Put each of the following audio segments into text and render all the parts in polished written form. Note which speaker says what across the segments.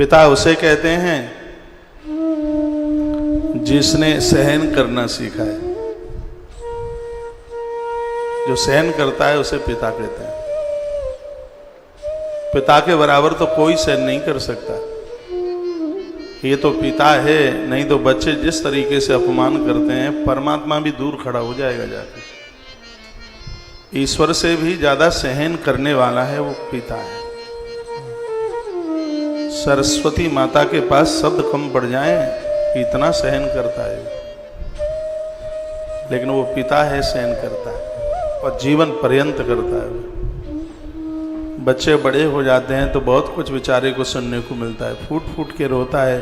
Speaker 1: पिता उसे कहते हैं जिसने सहन करना सीखा है। जो सहन करता है उसे पिता कहते हैं। पिता के बराबर तो कोई सहन नहीं कर सकता। ये तो पिता है, नहीं तो बच्चे जिस तरीके से अपमान करते हैं, परमात्मा भी दूर खड़ा हो जाएगा जाके। ईश्वर से भी ज्यादा सहन करने वाला है वो पिता है। सरस्वती माता के पास शब्द कम पड़ जाए, इतना सहन करता है, लेकिन वो पिता है, सहन करता है और जीवन पर्यंत करता है। बच्चे बड़े हो जाते हैं तो बहुत कुछ बेचारे को सुनने को मिलता है, फूट फूट के रोता है,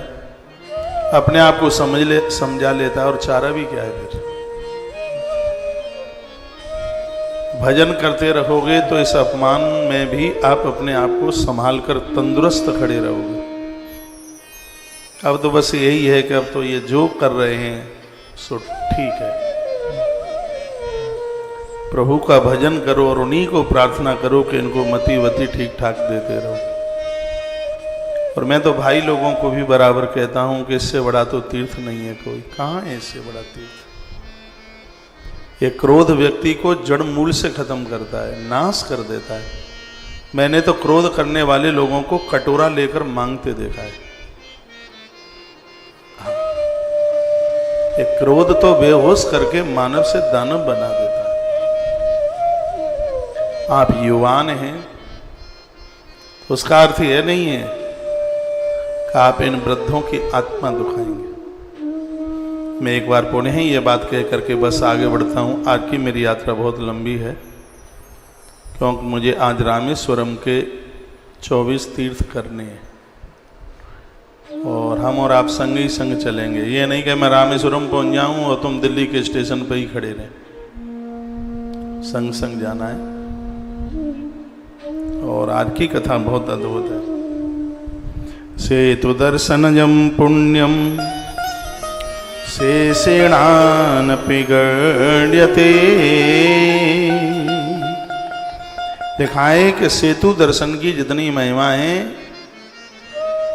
Speaker 1: अपने आप को समझा लेता है, और चारा भी क्या है फिर। भजन करते रहोगे तो इस अपमान में भी आप अपने आप को संभाल कर तंदुरुस्त खड़े रहोगे। अब तो बस यही है कि अब तो ये जो कर रहे हैं सो ठीक है। प्रभु का भजन करो और उन्हीं को प्रार्थना करो कि इनको मति वति ठीक ठाक देते रहो। और मैं तो भाई लोगों को भी बराबर कहता हूं कि इससे बड़ा तो तीर्थ नहीं है कोई। कहाँ है इससे बड़ा तीर्थ? ये क्रोध व्यक्ति को जड़ मूल से खत्म करता है, नाश कर देता है। मैंने तो क्रोध करने वाले लोगों को कटोरा लेकर मांगते देखा है। ये क्रोध तो बेहोश करके मानव से दानव बना देता है। आप युवान हैं, उसका अर्थ यह नहीं है कि आप इन वृद्धों की आत्मा दुखाएंगे। मैं एक बार पुनः ही ये बात कह करके बस आगे बढ़ता हूँ। आज की मेरी यात्रा बहुत लंबी है, क्योंकि मुझे आज रामेश्वरम के 24 तीर्थ करने हैं और हम और आप संग ही संग चलेंगे। ये नहीं कि मैं रामेश्वरम पहुँच जाऊँ और तुम दिल्ली के स्टेशन पर ही खड़े रहें। संग संग जाना है। और आज की कथा बहुत अद्भुत है। सेतु दर्शनजम पुण्यम शेषेणानपि गण्यते। दिखाए कि सेतु दर्शन की जितनी महिमा है,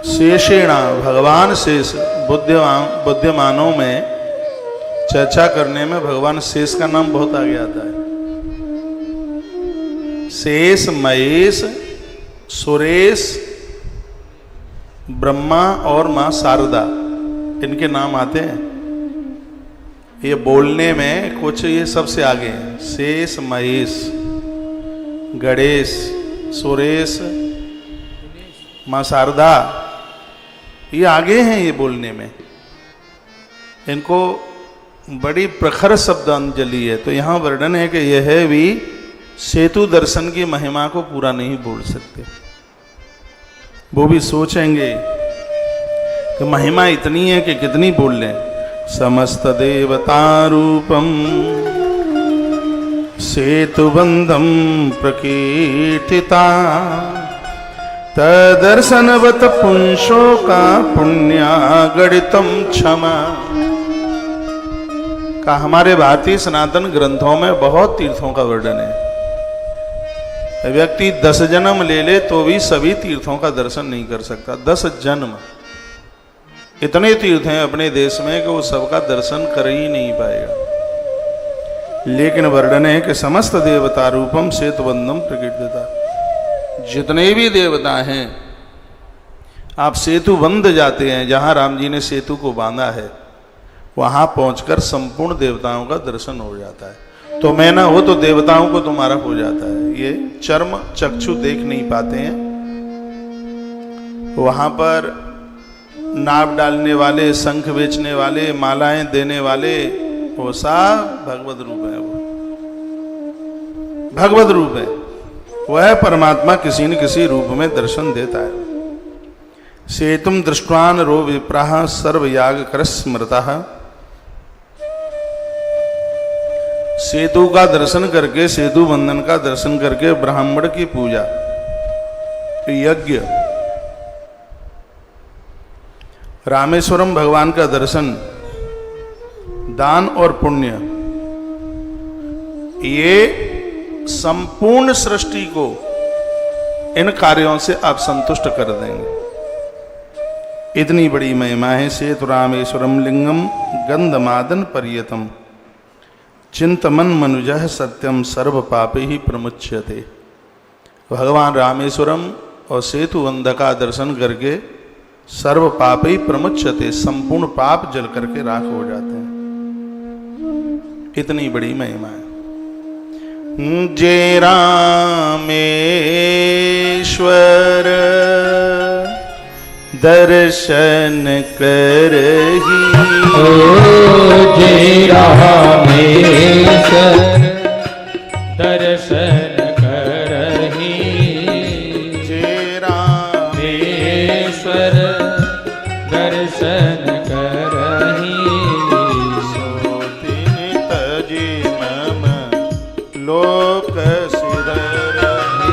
Speaker 1: शेषेणा भगवान शेष, बुद्धिमानों में चर्चा करने में भगवान शेष का नाम बहुत आगे आता है। शेष, महेश, सुरेश, ब्रह्मा और मां शारदा, इनके नाम आते हैं। ये बोलने में कुछ ये सबसे आगे हैं। शेष, महेश, गणेश, सुरेश, मां शारदा, ये आगे हैं ये बोलने में। इनको बड़ी प्रखर शब्दांजलि है। तो यहाँ वर्णन है कि यह है भी सेतु दर्शन की महिमा को पूरा नहीं बोल सकते। वो भी सोचेंगे कि महिमा इतनी है कि कितनी बोल लें। समस्त देवता रूपम सेतुबंधम प्रकीर्तिता तदर्शनवत पुंसो का पुण्यागणितम क्षमा। का हमारे भारतीय सनातन ग्रंथों में बहुत तीर्थों का वर्णन है। व्यक्ति 10 जन्म ले ले तो भी सभी तीर्थों का दर्शन नहीं कर सकता। 10 जन्म, इतने तीर्थ हैं अपने देश में कि वो सबका दर्शन कर ही नहीं पाएगा। लेकिन वर्णन है कि समस्त देवता रूपम सेतुबंधम प्रकीर्तिता। जितने भी देवता हैं, आप सेतु बंध जाते हैं, जहां राम जी ने सेतु को बांधा है, वहां पहुंचकर संपूर्ण देवताओं का दर्शन हो जाता है। तो मैं ना हो तो देवताओं को तुम्हारा हो जाता है। ये चर्म चक्षु देख नहीं पाते हैं। वहां पर नाव डालने वाले, शंख बेचने वाले, मालाएं देने वाले, वो सब भगवत रूप है। वो भगवत रूप है। वह परमात्मा किसी न किसी रूप में दर्शन देता है। सेतुम दृष्टवान रो विप्राह सर्व याग कर स्मृतः। सेतु का दर्शन करके, सेतु बंधन का दर्शन करके ब्राह्मण की पूजा, यज्ञ, रामेश्वरम भगवान का दर्शन, दान और पुण्य, ये संपूर्ण सृष्टि को इन कार्यों से आप संतुष्ट कर देंगे। इतनी बड़ी महिमा है। सेतु रामेश्वरम लिंगम गंधमादन पर्यतम चिंतमन मनुजः सत्यम सर्व पापे ही प्रमुच्यते। भगवान रामेश्वरम और सेतु बंध का दर्शन करके सर्व पाप ही प्रमुच्यते, संपूर्ण पाप जल करके राख हो जाते हैं। इतनी बड़ी महिमा है। जय रामेश्वर दर्शन करही,
Speaker 2: जय रामेश्वर दर्शन करही,
Speaker 1: जय रामेश्वर
Speaker 2: दर्शन करही,
Speaker 1: सो दिन तजे मम लोक सिरहि।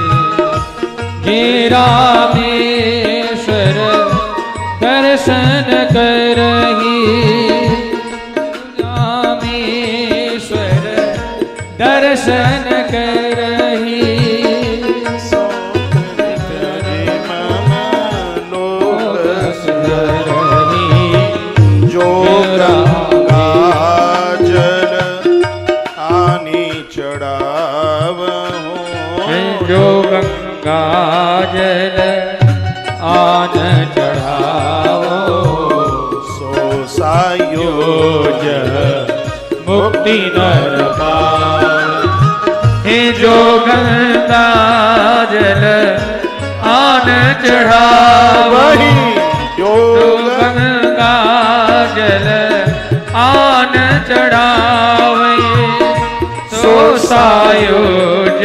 Speaker 2: जय रामेश्वर दर्शन करही, रामेश्वर दर्शन करही,
Speaker 1: सो दिन तजे मम लोक
Speaker 2: करही,
Speaker 1: जो गंगा जल आनी चढ़ावहु,
Speaker 2: जो गंगा जल आन चढ़ावो,
Speaker 1: सो सायोज
Speaker 2: मुक्ति नर पाए। जो गंगा जल आन चढ़ावो,
Speaker 1: जो
Speaker 2: गंगा जल आन चढ़ावे, सो सायोज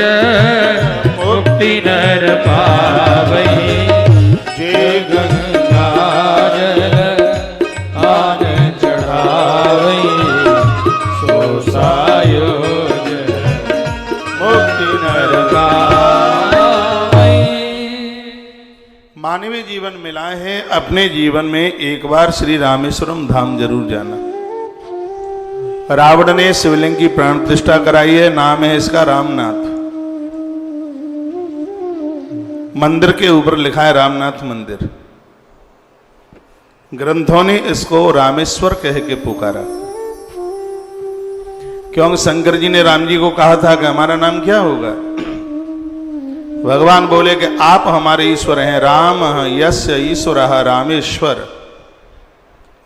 Speaker 2: मुक्ति नर पावे।
Speaker 1: जे
Speaker 2: गंगा जल आन चढ़ावे, सो सायोज
Speaker 1: मुक्ति नर
Speaker 2: पावे।
Speaker 1: मानवीय जीवन मिला है, अपने जीवन में एक बार श्री रामेश्वरम धाम जरूर जाना। रावण ने शिवलिंग की प्राण प्रतिष्ठा कराई है, नाम है इसका रामनाथ। मंदिर के ऊपर लिखा है रामनाथ मंदिर। ग्रंथों ने इसको रामेश्वर कह के पुकारा, क्योंकि शंकर जी ने राम जी को कहा था कि हमारा नाम क्या होगा। भगवान बोले कि आप हमारे ईश्वर हैं, राम यस्य ईश्वर रामेश्वर।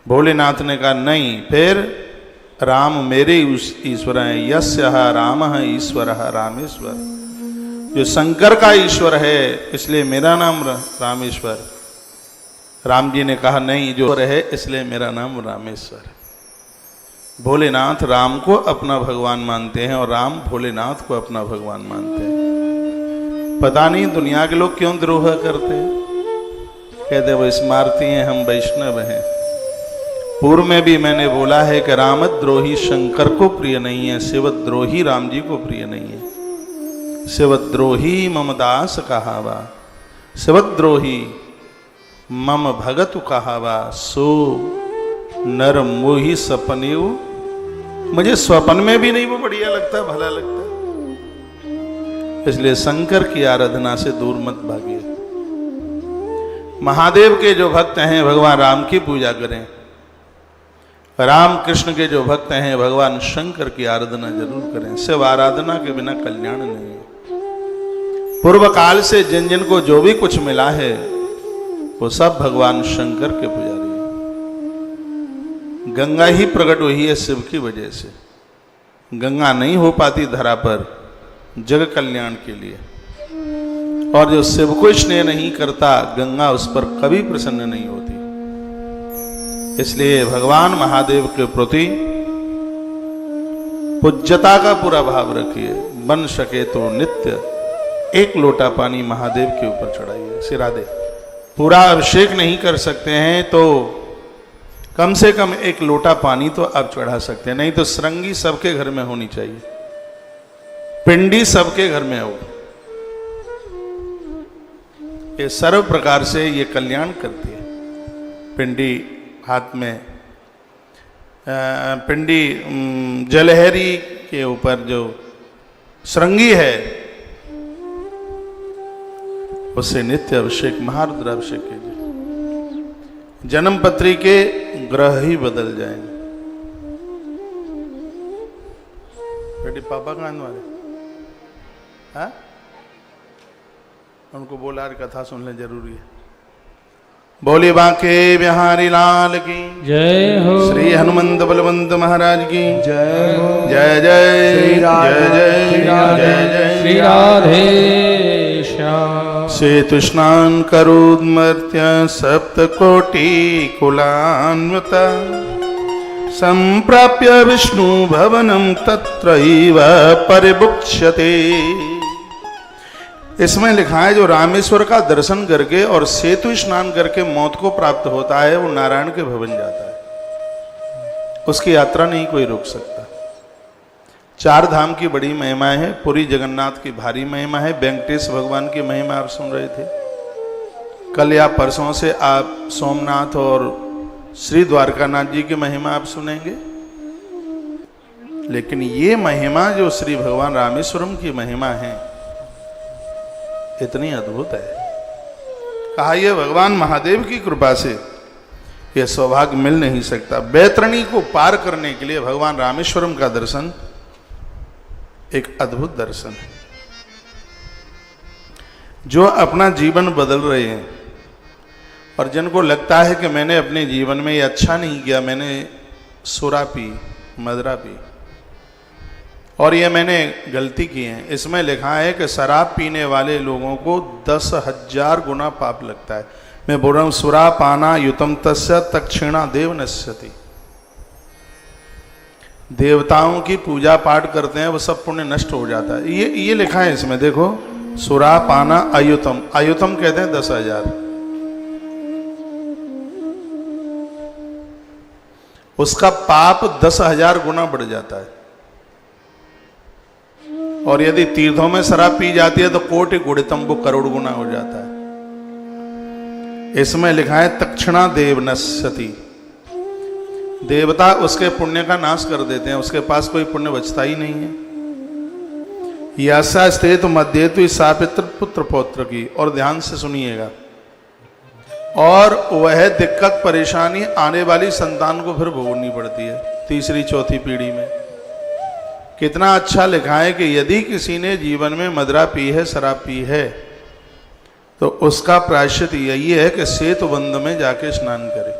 Speaker 1: भोलेनाथ ने कहा नहीं, फिर राम मेरे ईश्वर हैं, यस्य राम ईश्वर रामेश्वर। जो शंकर का ईश्वर है इसलिए मेरा नाम रामेश्वर। राम जी ने कहा नहीं, जो है इसलिए मेरा नाम रामेश्वर। भोलेनाथ राम को अपना भगवान मानते हैं और राम भोलेनाथ को अपना भगवान मानते हैं। पता नहीं दुनिया के लोग क्यों द्रोह करते हैं, कहते वो स्मारती हैं, हम वैष्णव हैं। पूर्व में भी मैंने बोला है कि रामद्रोही शंकर को प्रिय नहीं है, शिवद्रोही राम जी को प्रिय नहीं है। शिवद्रोही मम दास कहावा, शिवद्रोही मम भगत कहावा, सो नर मोही सपनेऊ। मुझे स्वप्न में भी नहीं वो बढ़िया लगता, भला लगता। इसलिए शंकर की आराधना से दूर मत भागिए। महादेव के जो भक्त हैं भगवान राम की पूजा करें, राम कृष्ण के जो भक्त हैं भगवान शंकर की आराधना जरूर करें। शिव आराधना के बिना कल्याण नहीं है। पूर्व काल से जिन जिन को जो भी कुछ मिला है वो सब भगवान शंकर के पुजारी हैं। गंगा ही प्रकट हुई है शिव की वजह से। गंगा नहीं हो पाती धरा पर जग कल्याण के लिए, और जो शिव को स्नेह नहीं करता गंगा उस पर कभी प्रसन्न नहीं होती। इसलिए भगवान महादेव के प्रति पूज्यता का पूरा भाव रखिए। बन सके तो नित्य एक लोटा पानी महादेव के ऊपर चढ़ाइए, सिरादे। पूरा अभिषेक नहीं कर सकते हैं तो कम से कम एक लोटा पानी तो आप चढ़ा सकते हैं। नहीं तो श्रृंगी सबके घर में होनी चाहिए, पिंडी सबके घर में हो। ये सर्व प्रकार से ये कल्याण करती है। पिंडी हाथ में, पिंडी जलहरी के ऊपर जो श्रृंगी है उससे नित्य अभिषेक महारुद्राभिषेक कीजिए। जन्म पत्री के ग्रह ही बदल जाएंगे। बेटी पापा कहाँ वाले? हाँ, उनको बोला कथा सुन ले, जरूरी है। बोले बांके बिहारी लाल की
Speaker 2: जय हो।
Speaker 1: श्री हनुमंत बलवंत महाराज की
Speaker 3: जय हो।
Speaker 1: जय जय
Speaker 3: श्री
Speaker 1: जय
Speaker 3: राधे
Speaker 1: जय जय जय
Speaker 2: श्री राधे श्याम।
Speaker 1: सेतु स्नान करोद्मर्त्य सप्तकोटि कुलान्वित संप्राप्य विष्णु भवनं तत्रैव परिमुच्यते। इसमें लिखा है जो रामेश्वर का दर्शन करके और सेतु स्नान करके मौत को प्राप्त होता है वो नारायण के भवन जाता है, उसकी यात्रा नहीं कोई रोक सकता। चार धाम की बड़ी महिमा है, पुरी जगन्नाथ की भारी महिमा है, वेंकटेश भगवान की महिमा आप सुन रहे थे। कल या परसों से आप सोमनाथ और श्री द्वारकानाथ जी की महिमा आप सुनेंगे। लेकिन ये महिमा जो श्री भगवान रामेश्वरम की महिमा है इतनी अद्भुत है, कहा यह भगवान महादेव की कृपा से यह सौभाग्य मिल नहीं सकता। बैतरणी को पार करने के लिए भगवान रामेश्वरम का दर्शन एक अद्भुत दर्शन है। जो अपना जीवन बदल रहे हैं और जिनको लगता है कि मैंने अपने जीवन में ये अच्छा नहीं किया, मैंने सुरा पी, मदरा पी और ये मैंने गलती की है, इसमें लिखा है कि शराब पीने वाले लोगों को 10,000 गुना पाप लगता है। मैं बोल रहा हूं सुरा पाना युतम तस्य तक्षिणा देव नश्यति। देवताओं की पूजा पाठ करते हैं वो सब पुण्य नष्ट हो जाता है। ये लिखा है इसमें, देखो सुरा पाना अयुतम, अयुतम कहते हैं 10,000। उसका पाप 10,000 गुना बढ़ जाता है। और यदि तीर्थों में शराब पी जाती है तो कोटि गुणितम, वो करोड़ गुना हो जाता है। इसमें लिखा है तक्षणा देव नश्यति, देवता उसके पुण्य का नाश कर देते हैं, उसके पास कोई पुण्य बचता ही नहीं है। यासा स्थित मध्य तो सापित्र पुत्र पौत्र की, और ध्यान से सुनिएगा, और वह दिक्कत परेशानी आने वाली संतान को फिर भोगनी पड़ती है तीसरी चौथी पीढ़ी में। कितना अच्छा लिखा है कि यदि किसी ने जीवन में मदरा पी है, शराब पी है, तो उसका प्रायश्चित यही है कि सेतुबंध में जाके स्नान करे,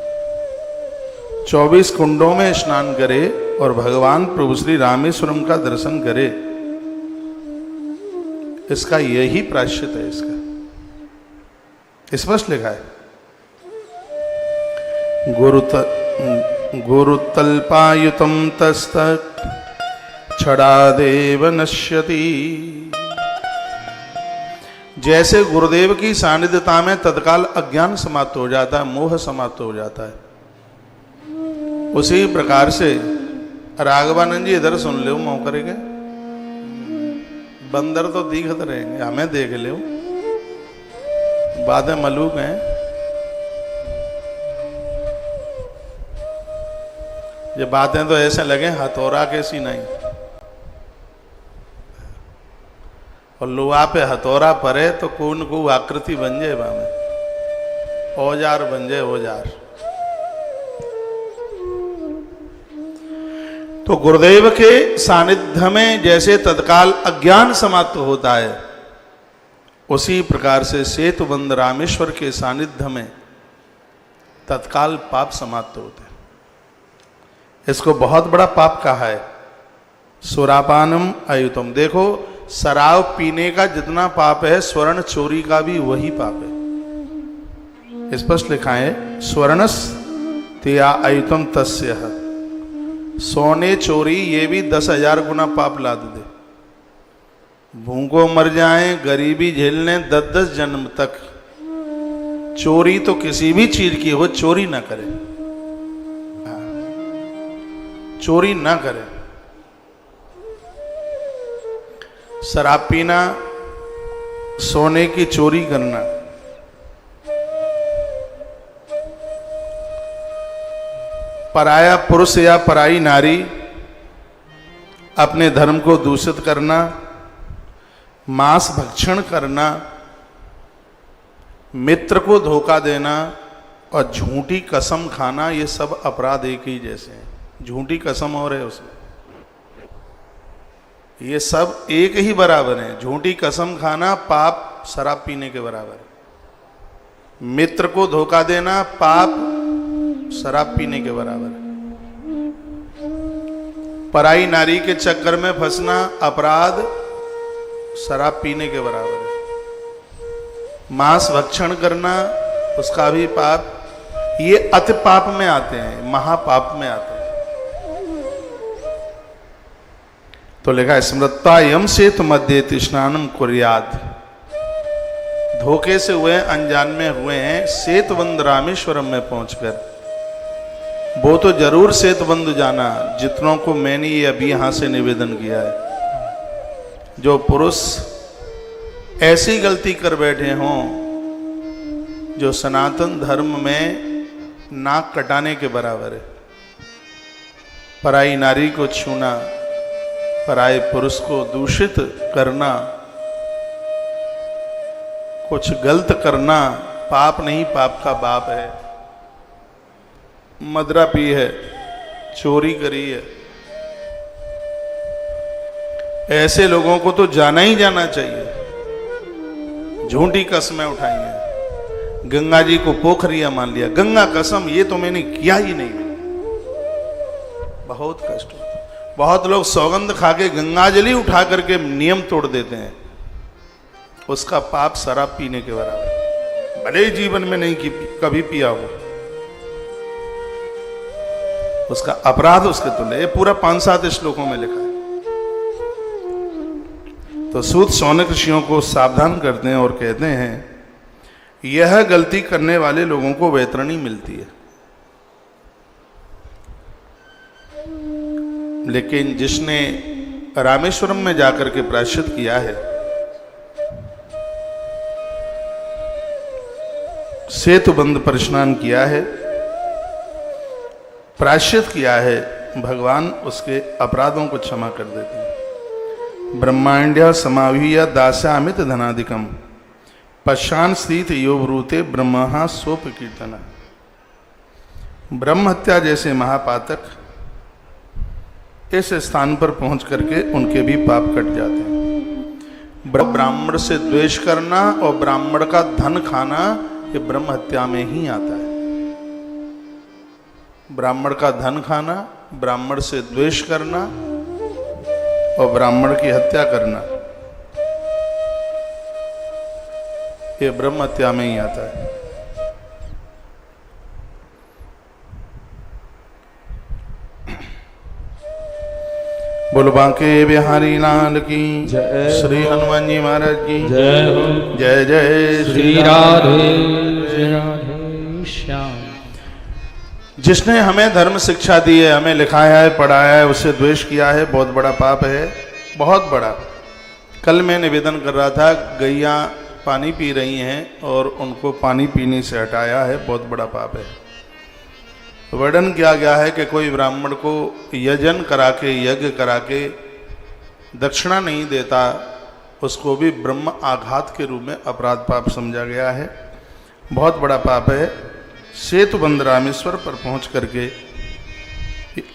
Speaker 1: 24 कुंडों में स्नान करे और भगवान प्रभु श्री रामेश्वरम का दर्शन करे। इसका यही प्रायश्चित है। इसका स्पष्ट लिखा है, गुरुतल्पायुतम तस्तत् छड़ादेव नश्यति। जैसे गुरुदेव की सानिध्यता में तत्काल अज्ञान समाप्त हो जाता है, मोह समाप्त हो जाता है, उसी प्रकार से राघवानंद जी इधर सुन लो मौके के, बंदर तो दिखत रहेंगे, हमें देख लो, बातें मलूक हैं। ये बातें तो ऐसे लगे हथौरा कैसी नहीं, और लोहा पे हथौरा परे तो कौन को आकृति बन जाए, में औजार बन जाए औजार। तो गुरुदेव के सानिध्य में जैसे तत्काल अज्ञान समाप्त होता है, उसी प्रकार से सेतुबंध रामेश्वर के सानिध्य में तत्काल पाप समाप्त होते हैं। इसको बहुत बड़ा पाप कहा है, सुरापानम अयुतम। देखो शराब पीने का जितना पाप है, स्वर्ण चोरी का भी वही पाप है। स्पष्ट लिखा है, स्वर्णस तिया अयुतम तस्य। सोने चोरी ये भी 10,000 गुना पाप लाद दे। भूखों मर जाएं, गरीबी झेल लें 10-10 जन्म तक, चोरी तो किसी भी चीज की हो चोरी ना करे, चोरी ना करे। शराब पीना, सोने की चोरी करना, पराया पुरुष या पराई नारी अपने धर्म को दूषित करना, मांस भक्षण करना, मित्र को धोखा देना, और झूठी कसम खाना, ये सब अपराध एक ही जैसे हैं। झूठी कसम और है उसमें, ये सब एक ही बराबर है। झूठी कसम खाना पाप शराब पीने के बराबर है। मित्र को धोखा देना पाप शराब पीने के बराबर है। पराई नारी के चक्कर में फंसना अपराध शराब पीने के बराबर है। मांस भक्षण करना उसका भी पाप, ये अति पाप में आते हैं, महापाप में आते हैं। तो लिखा है स्मृता यम सेतु मध्य स्नानम कुर्याद। धोखे से हुए, अनजान में हुए हैं, सेतुबंध रामेश्वरम में पहुंचकर वो तो जरूर सेतुबंध जाना, जितनों को मैंने ये अभी यहां से निवेदन किया है। जो पुरुष ऐसी गलती कर बैठे हों जो सनातन धर्म में नाक कटाने के बराबर है, पराई नारी को छूना, पराये पुरुष को दूषित करना, कुछ गलत करना पाप नहीं, पाप का बाप है। मदरा पी है, चोरी करी है, ऐसे लोगों को तो जाना ही जाना चाहिए। झूठी कसमें उठाई हैं, गंगा जी को पोखरिया मान लिया। गंगा कसम, ये तो मैंने किया ही नहीं। बहुत कष्ट होता है। बहुत लोग सौगंध खा के गंगाजली उठा करके नियम तोड़ देते हैं, उसका पाप शराब पीने के बराबर, भले ही जीवन में नहीं कभी पिया हो, उसका अपराध उसके तुल्य। ये पूरा 5-7 श्लोकों में लिखा है। तो सूत शौनक ऋषियों को सावधान करते हैं और कहते हैं यह गलती करने वाले लोगों को वैतरणी मिलती है, लेकिन जिसने रामेश्वरम में जाकर के प्रायश्चित किया है, सेतुबंध पर स्नान किया है, प्रायश्चित किया है, भगवान उसके अपराधों को क्षमा कर देते हैं। ब्रह्मांड्य समावीय दास्यामित धनाधिकम पश्चान स्थित योवरूते ब्रह्महा सोप कीर्तन। ब्रह्म हत्या जैसे महापातक इस स्थान पर पहुंच करके उनके भी पाप कट जाते हैं। ब्राह्मण से द्वेष करना और ब्राह्मण का धन खाना, ये ब्रह्म हत्या में ही आता है। ब्राह्मण का धन खाना, ब्राह्मण से द्वेष करना और ब्राह्मण की हत्या करना, ये ब्रह्म हत्या में ही आता है। बोलो बांके बिहारी लाल की
Speaker 2: जय।
Speaker 1: श्री हनुमान जी महाराज की
Speaker 2: जय हो।
Speaker 1: जय जय
Speaker 2: श्री राधे राधे श्याम।
Speaker 1: जिसने हमें धर्म शिक्षा दी है, हमें लिखाया है, पढ़ाया है, उससे द्वेष किया है, बहुत बड़ा पाप है, बहुत बड़ा। कल मैं निवेदन कर रहा था, गैया पानी पी रही हैं और उनको पानी पीने से हटाया है, बहुत बड़ा पाप है। वर्णन किया गया है कि कोई ब्राह्मण को यजन करा के, यज्ञ करा के दक्षिणा नहीं देता, उसको भी ब्रह्म आघात के रूप में अपराध पाप समझा गया है, बहुत बड़ा पाप है। सेतुबंध रामेश्वर पर पहुंच करके,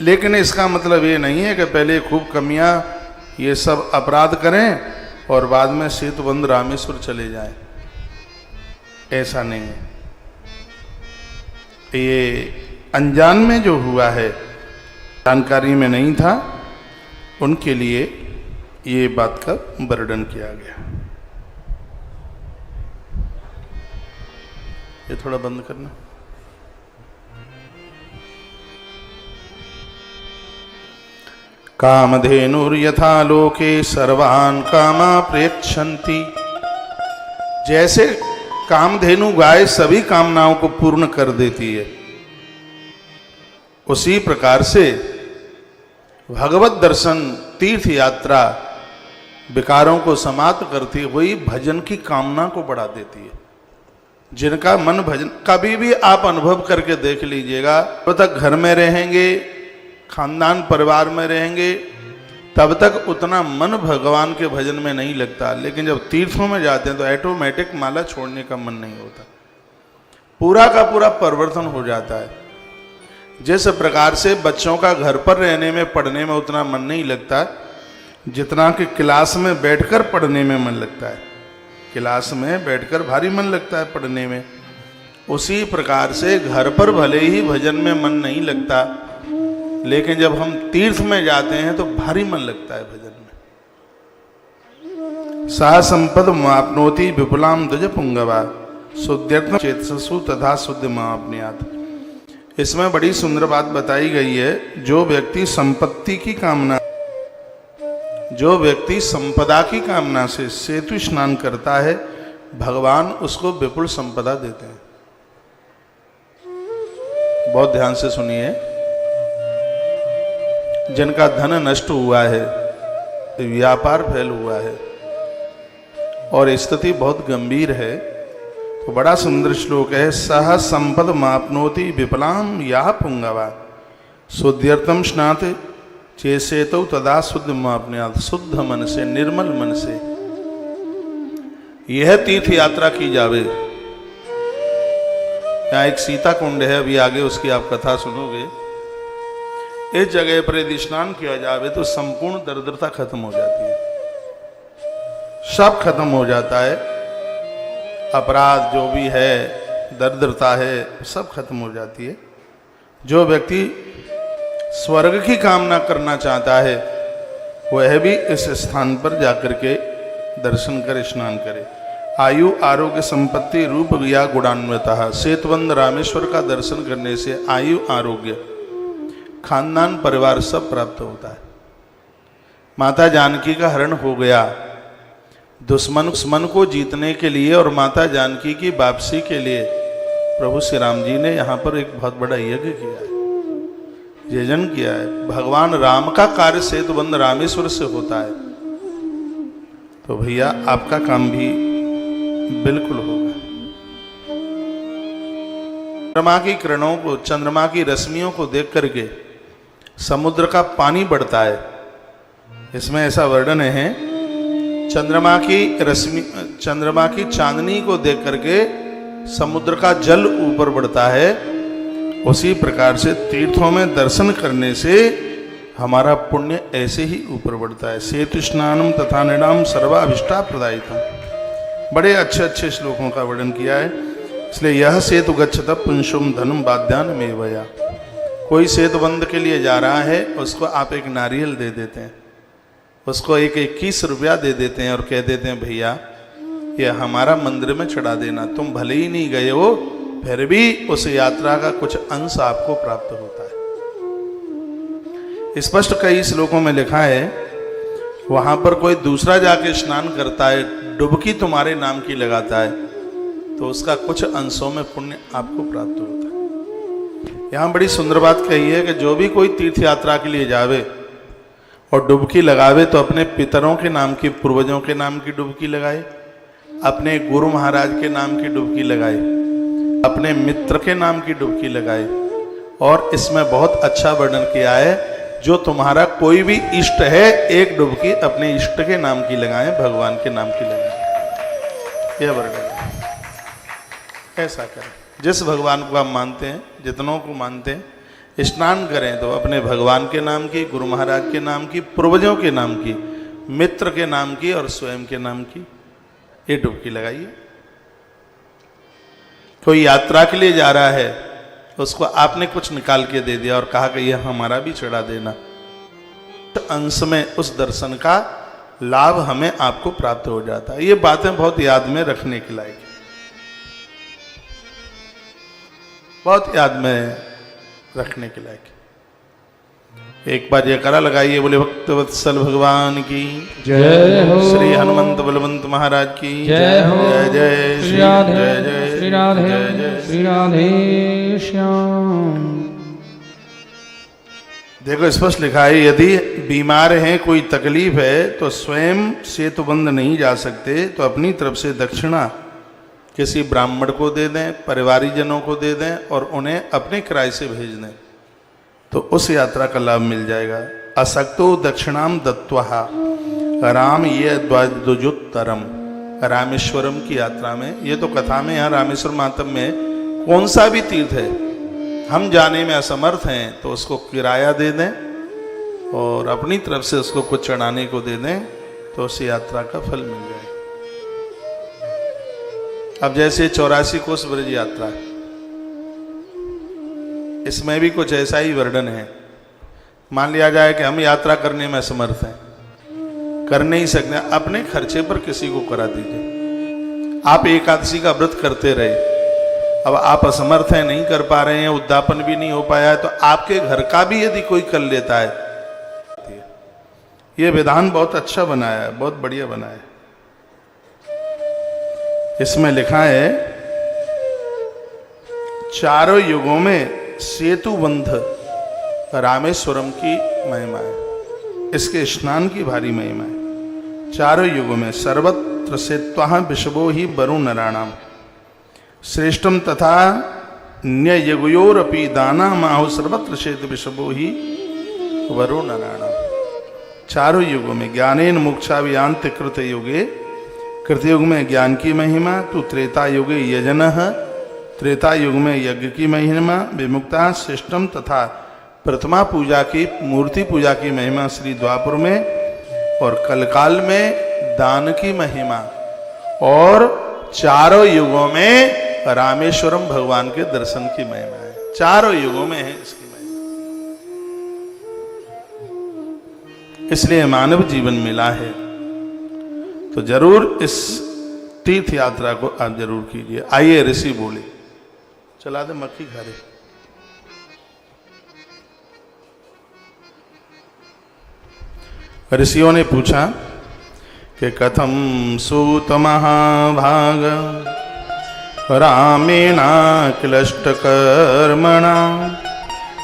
Speaker 1: लेकिन इसका मतलब ये नहीं है कि पहले खूब कमियां ये सब अपराध करें और बाद में सेतुबंध रामेश्वर चले जाएं, ऐसा नहीं है। ये अनजान में जो हुआ है, जानकारी में नहीं था, उनके लिए ये बात का वर्णन किया गया। ये थोड़ा बंद करना। कामधेनुर्यथा लोके सर्वान् कामा प्रेक्षन्ति। जैसे कामधेनु गाय सभी कामनाओं को पूर्ण कर देती है, उसी प्रकार से भगवत दर्शन तीर्थ यात्रा विकारों को समाप्त करती हुई भजन की कामना को बढ़ा देती है। जिनका मन भजन, कभी भी आप अनुभव करके देख लीजिएगा, तब तक घर में रहेंगे, खानदान परिवार में रहेंगे, तब तक उतना मन भगवान के भजन में नहीं लगता। लेकिन जब तीर्थों में जाते हैं तो ऑटोमेटिक माला छोड़ने का मन नहीं होता। पूरा का पूरा परिवर्तन हो जाता है। जिस प्रकार से बच्चों का घर पर रहने में पढ़ने में उतना मन नहीं लगता जितना कि क्लास में बैठकर पढ़ने में मन लगता है। क्लास में बैठकर भारी मन लगता है पढ़ने में, उसी प्रकार से घर पर भले ही भजन में मन नहीं लगता, लेकिन जब हम तीर्थ में जाते हैं तो भारी मन लगता है भजन में। सा संपद मापनोति विपुलाम द्वज पुंगवा शुद्ध्यत्म चेतसु तथा शुद्ध मापनियात। इसमें बड़ी सुंदर बात बताई गई है। जो व्यक्ति संपत्ति की कामना, जो व्यक्ति संपदा की कामना से सेतु स्नान करता है, भगवान उसको विपुल संपदा देते हैं। बहुत ध्यान से सुनिए। जिनका धन नष्ट हुआ है, व्यापार फैल हुआ है और स्थिति बहुत गंभीर है, तो बड़ा सुंदर श्लोक है। सह संपद मापनोति विपलाम या पुंगवा शुद्ध्यर्थम स्नात चेसेतो तदा शुद्ध मापन्यात। शुद्ध मन से, निर्मल मन से यह तीर्थ यात्रा की जावे। यहाँ एक सीता कुंड है, अभी आगे उसकी आप कथा सुनोगे। इस जगह पर यदि स्नान किया जावे तो संपूर्ण दरिद्रता खत्म हो जाती है, सब खत्म हो जाता है। अपराध जो भी है, दरिद्रता है, सब खत्म हो जाती है। जो व्यक्ति स्वर्ग की कामना करना चाहता है वह भी इस स्थान पर जाकर के दर्शन करे, स्नान करे। आयु आरोग्य संपत्ति रूप या गुणान्विता। सेतुबंध रामेश्वर का दर्शन करने से आयु आरोग्य खानदान परिवार सब प्राप्त होता है। माता जानकी का हरण हो गया। दुश्मन को जीतने के लिए और माता जानकी की वापसी के लिए प्रभु श्री राम जी ने यहाँ पर एक बहुत बड़ा यज्ञ किया है, यजन किया है। भगवान राम का कार्य सेतुबंध रामेश्वर से होता है, तो भैया आपका काम भी बिल्कुल होगा। चंद्रमा की किरणों को, चंद्रमा की रश्मियों को देख करके समुद्र का पानी बढ़ता है। इसमें ऐसा वर्णन है, चंद्रमा की रश्मि, चंद्रमा की चांदनी को देख करके समुद्र का जल ऊपर बढ़ता है। उसी प्रकार से तीर्थों में दर्शन करने से हमारा पुण्य ऐसे ही ऊपर बढ़ता है। सेतु स्नानम तथा निणाम सर्वाभिष्टा प्रदायितम। बड़े अच्छे अच्छे श्लोकों का वर्णन किया है। इसलिए यह सेतु गच्छत पुंशुम धनुम बाध्यान मेवया। कोई सेतुबंध के लिए जा रहा है, उसको आप एक नारियल दे देते हैं, उसको एक 21 रुपया दे देते हैं और कह देते हैं भैया ये हमारा मंदिर में चढ़ा देना। तुम भले ही नहीं गए हो, फिर भी उस यात्रा का कुछ अंश आपको प्राप्त होता है। स्पष्ट कई श्लोकों में लिखा है, वहां पर कोई दूसरा जाके स्नान करता है, डुबकी तुम्हारे नाम की लगाता है, तो उसका कुछ अंशों में पुण्य आपको प्राप्त होता है। यहां बड़ी सुंदर बात कही है कि जो भी कोई तीर्थ यात्रा के लिए जावे और डुबकी लगावे तो अपने पितरों के नाम की, पूर्वजों के नाम की डुबकी लगाए, अपने गुरु महाराज के नाम की डुबकी लगाए, अपने मित्र के नाम की डुबकी लगाए। और इसमें बहुत अच्छा वर्णन किया है, जो तुम्हारा कोई भी इष्ट है एक डुबकी अपने इष्ट के नाम की लगाएं, भगवान के नाम की लगाएं। यह वर्णन ऐसा करें। जिस भगवान को आप मानते हैं, जितनों को मानते हैं, स्नान करें तो अपने भगवान के नाम की, गुरु महाराज के नाम की, पूर्वजों के नाम की, मित्र के नाम की और स्वयं के नाम की ये डुबकी लगाइए। कोई यात्रा के लिए जा रहा है, उसको आपने कुछ निकाल के दे दिया और कहा कि यह हमारा भी चढ़ा देना, अंश में उस दर्शन का लाभ हमें आपको प्राप्त हो जाता है। ये बातें बहुत याद में रखने के लायक, बहुत याद में रखने के लायक। एक बार जयकारा लगाइए, बोले भक्तवत्सल भगवान की
Speaker 2: जय हो।
Speaker 1: श्री हनुमंत बलवंत महाराज की
Speaker 2: जय हो।
Speaker 1: जय जय
Speaker 2: श्री राधे,
Speaker 1: जय जय
Speaker 2: श्री राधे,
Speaker 1: जय जय।
Speaker 2: श्री राधे श्याम।
Speaker 1: देखो स्पष्ट लिखा है, यदि बीमार हैं, कोई तकलीफ है, तो स्वयं सेतुबंध नहीं जा सकते तो अपनी तरफ से दक्षिणा किसी ब्राह्मण को दे दें, परिवारीजनों को दे दें और उन्हें अपने किराए से भेज दें, तो उस यात्रा का लाभ मिल जाएगा। असक्तो दक्षिणाम दत्त्वा राम ये द्वादुजुत्तरम। रामेश्वरम की यात्रा में, ये तो कथा में यहाँ रामेश्वर मातम में कौन सा भी तीर्थ है, हम जाने में असमर्थ हैं तो उसको किराया दे दें और अपनी तरफ से उसको कुछ चढ़ाने को दे दें तो उस यात्रा का फल मिल जाए। अब जैसे 84 कोस ब्रज यात्रा, इसमें भी कुछ ऐसा ही वर्णन है। मान लिया जाए कि हम यात्रा करने में असमर्थ हैं, कर नहीं सकते, अपने खर्चे पर किसी को करा दीजिए। आप एकादशी का व्रत करते रहे, अब आप असमर्थ हैं, नहीं कर पा रहे हैं, उद्यापन भी नहीं हो पाया है, तो आपके घर का भी यदि कोई कर लेता है, ये विधान बहुत अच्छा बनाया है, बहुत बढ़िया बनाया है। इसमें लिखा है, चारों युगों में सेतु बंध रामेश्वरम की महिमा है, इसके स्नान की भारी महिमा है। चारों युगों में सर्वत्र सेत्वा विषभो ही वरुण नराणाम श्रेष्ठम तथा न्ययुगयोरपि दाना माहु सर्वत्र शेत विषभो ही वरुण नराणाम। चारों युगों में ज्ञानेन मोक्षाभियान्ति कृत युगे, कृतयुग में ज्ञान की महिमा, तो त्रेता युगे यजनः, त्रेता युग में यज्ञ की महिमा, विमुक्ता श्रेष्ठम तथा प्रतिमा पूजा की, मूर्ति पूजा की महिमा श्री द्वापर में, और कलकाल में दान की महिमा, और चारों युगों में रामेश्वरम भगवान के दर्शन की महिमा है। चारों युगों में है इसकी महिमा, इसलिए मानव जीवन मिला है तो जरूर इस तीर्थ यात्रा को आप जरूर कीजिए। आइए ऋषि बोले, चला दे मक्खी खा रहे। ऋषियों ने पूछा कि कथम सूत महाभाग रामेणा क्लिष्ट कर्मणा